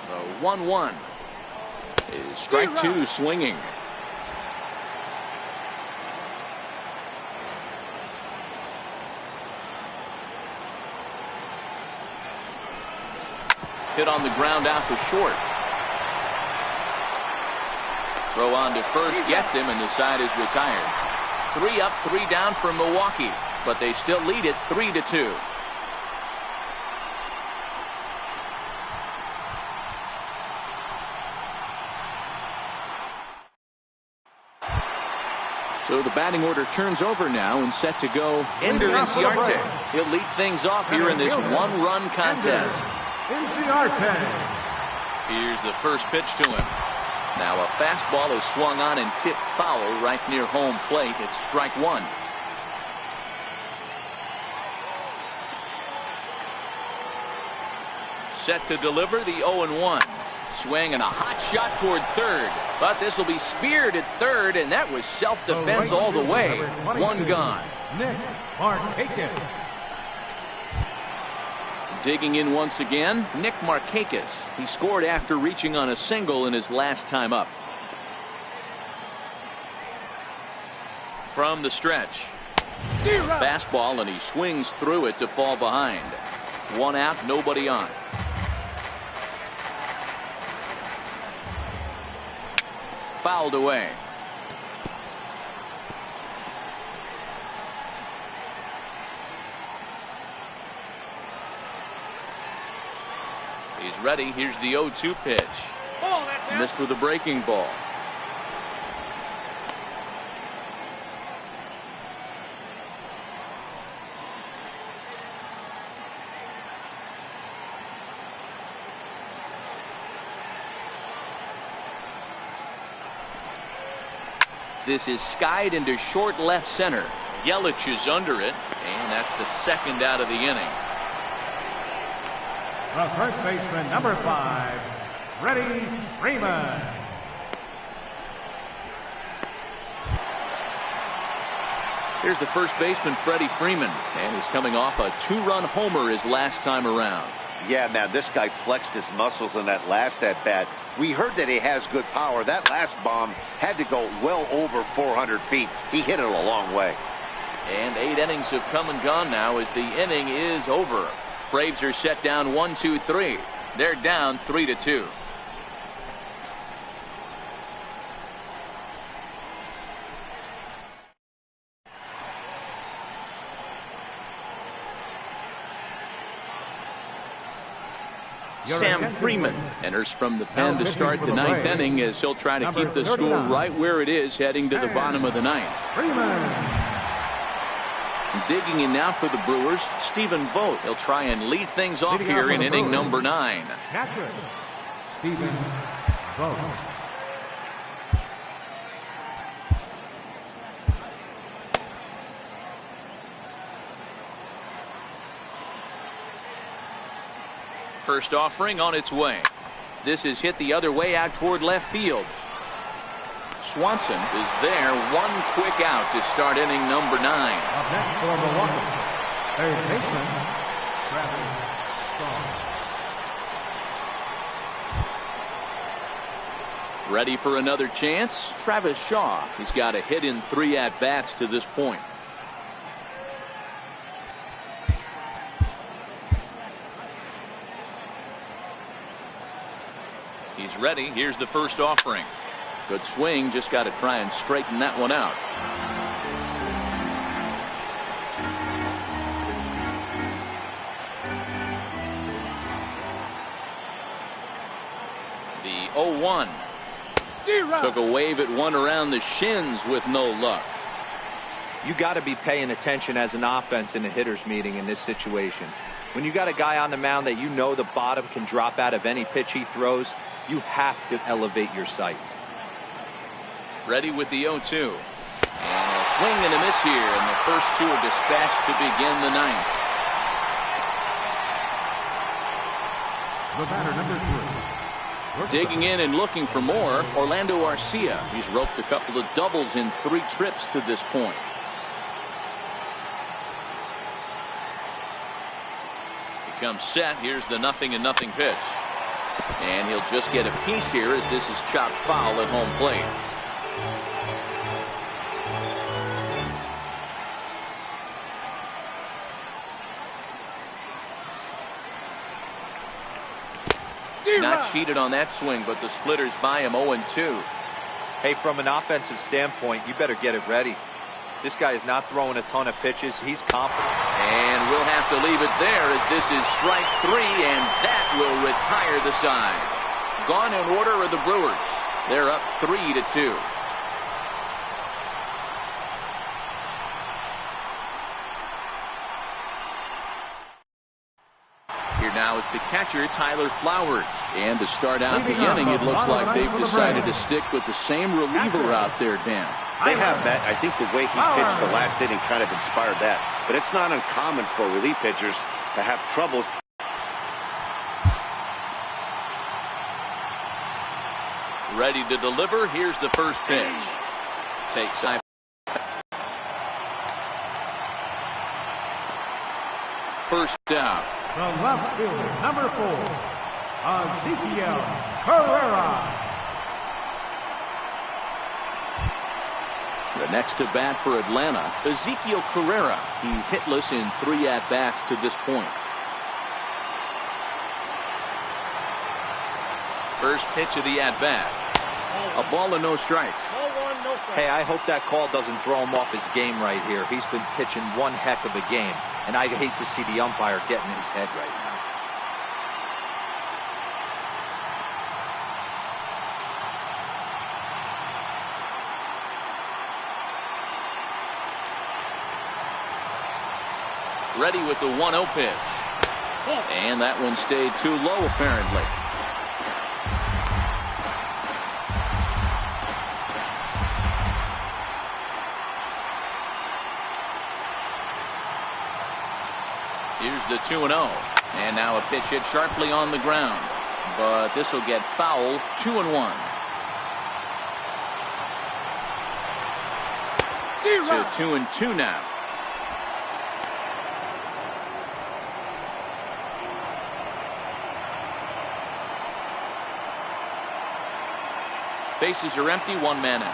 S1: The 1-1. Is strike 2 swinging. Hit on the ground out to short. Throw on to first gets him, and the side is retired. 3 up, 3 down for Milwaukee, but they still lead it 3-2. So the batting order turns over now and set to go Ender Inciarte. He'll lead things off here in this 1-run contest.
S4: Inciarte.
S1: Here's the first pitch to him. Now a fastball is swung on and tipped foul right near home plate. It's strike 1. Set to deliver the 0-1. Swing and a hot shot toward third, but this will be speared at third, and that was self-defense all the way. 1 gone.
S4: Nick Markakis.
S1: Digging in once again, Nick Markakis. He scored after reaching on a single in his last time up. From the stretch. Fastball, and he swings through it to fall behind. 1 out, nobody on. fouled away. He's ready. Here's the 0-2 pitch. Missed with a breaking ball. This is skied into short left center. Yelich is under it, and that's the second out of the inning.
S4: The first baseman, number 5, Freddie Freeman.
S1: Here's the first baseman, Freddie Freeman, and he's coming off a 2-run homer his last time around.
S3: Yeah, man, this guy flexed his muscles in that last at-bat. We heard that he has good power. That last bomb had to go well over 400 feet. He hit it a long way.
S1: And 8 innings have come and gone now as the inning is over. Braves are set down 1-2-3. They're down 3-2. Sam Freeman enters from the pen to start the 9th inning as he'll try to keep the score right where it is heading to the bottom of the 9th. Digging in now for the Brewers, Stephen Vogt. He'll try and lead things off here in inning number 9.
S4: Catcher, Stephen Vogt.
S1: First offering on its way. This is hit the other way out toward left field. Swanson is there. One quick out to start inning number 9.
S4: Up next for Milwaukee, third baseman, Travis Shaw.
S1: Ready for another chance? Travis Shaw. He's got a hit in 3 at-bats to this point. He's ready. Here's the first offering. Good swing. Just got to try and straighten that one out. The 0-1. Took a wave at one around the shins with no luck.
S2: You got to be paying attention as an offense in a hitter's meeting in this situation. When you got a guy on the mound that you know the bottom can drop out of any pitch he throws, you have to elevate your sights.
S1: Ready with the 0-2. And a swing and a miss here, and the first 2 are dispatched to begin the 9th.
S4: The batter, number 3.
S1: Digging in and looking for more, Orlando Arcia. He's roped a couple of doubles in 3 trips to this point. He comes set. Here's the 0-0 pitch. And he'll just get a piece here as this is chopped foul at home plate. Not cheated on that swing, but the splitters by him 0-2.
S2: Hey, from an offensive standpoint, you better get it ready. This guy is not throwing a ton of pitches. He's confident.
S1: And we'll have to leave it there as this is strike 3, and that will retire the side. Gone in order are the Brewers. They're up 3-2. Here now is the catcher, Tyler Flowers. And to start out the inning, it looks like they've decided to stick with the same reliever out there, Dan.
S3: They have, Matt. I think the way he pitched the last inning kind of inspired that. But it's not uncommon for relief pitchers to have trouble.
S1: Ready to deliver. Here's the first pitch. Takes off. First down.
S4: The left fielder, number 4, Ezekiel Carrera.
S1: The next to bat for Atlanta, Ezekiel Carrera. He's hitless in 3 at-bats to this point. First pitch of the at-bat. A ball and no strikes.
S2: Hey, I hope that call doesn't throw him off his game right here. He's been pitching one heck of a game, and I hate to see the umpire get in his head right now.
S1: Ready with the 1-0 pitch. And that one stayed too low, apparently. Here's the 2-0. And now a pitch hit sharply on the ground. But this will get foul. 2-1. To 2-2 now. Bases are empty, one man out.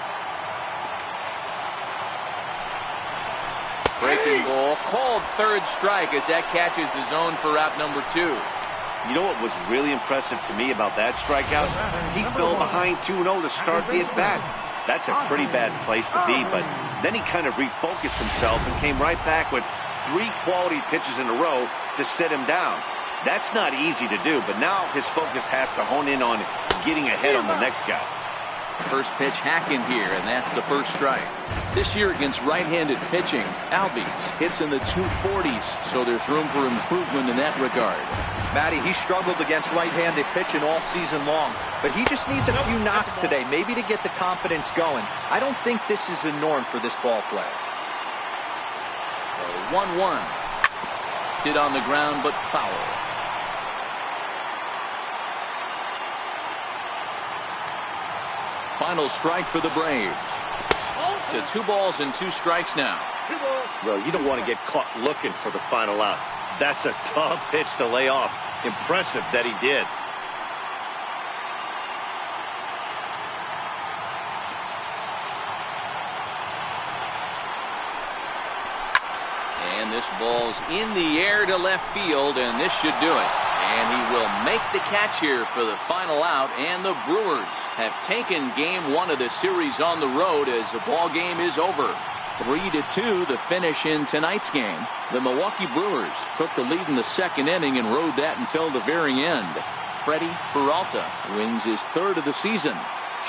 S1: Breaking ball, called third strike as that catches the zone for out number 2.
S3: You know what was really impressive to me about that strikeout? He fell behind 2-0 to start the at-bat. That's a pretty bad place to be, but then he kind of refocused himself and came right back with 3 quality pitches in a row to sit him down. That's not easy to do, but now his focus has to hone in on getting ahead on the next guy.
S1: First pitch hacking here, and that's the first strike. This year against right-handed pitching, Albies hits in the 240s, so there's room for improvement in that regard.
S2: Matty, he struggled against right-handed pitching all season long, but he just needs a few knocks today, maybe to get the confidence going. I don't think this is the norm for this ball player.
S1: 1-1. Hit on the ground, but foul. Final strike for the Braves. To 2 balls and 2 strikes now.
S3: Well, you don't want to get caught looking for the final out. That's a tough pitch to lay off. Impressive that he did.
S1: And this ball's in the air to left field, and this should do it. And he will make the catch here for the final out, and the Brewers have taken game 1 of the series on the road as the ball game is over. 3-2 the finish in tonight's game. The Milwaukee Brewers took the lead in the 2nd inning and rode that until the very end. Freddie Peralta wins his 3rd of the season.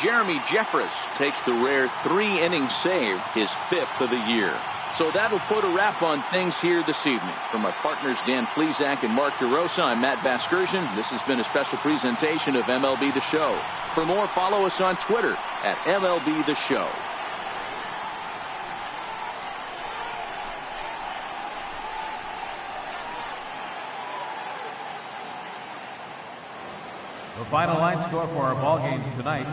S1: Jeremy Jeffress takes the rare 3-inning save, his 5th of the year. So that'll put a wrap on things here this evening. From our partners Dan Plesac and Mark DeRosa, I'm Matt Vasgersian. This has been a special presentation of MLB The Show. For more, follow us on Twitter at MLB The Show.
S4: The final line score for our ball game tonight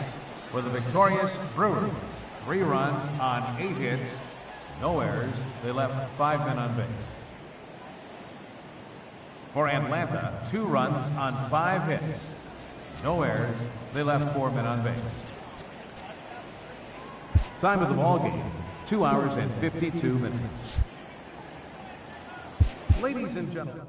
S4: for the victorious Brewers: 3 runs on 8 hits, no errors. They left 5 men on base. For Atlanta, 2 runs on 5 hits, no errors. They left 4 men on base. Time of the ball game, 2 hours and 52 minutes. Ladies and gentlemen.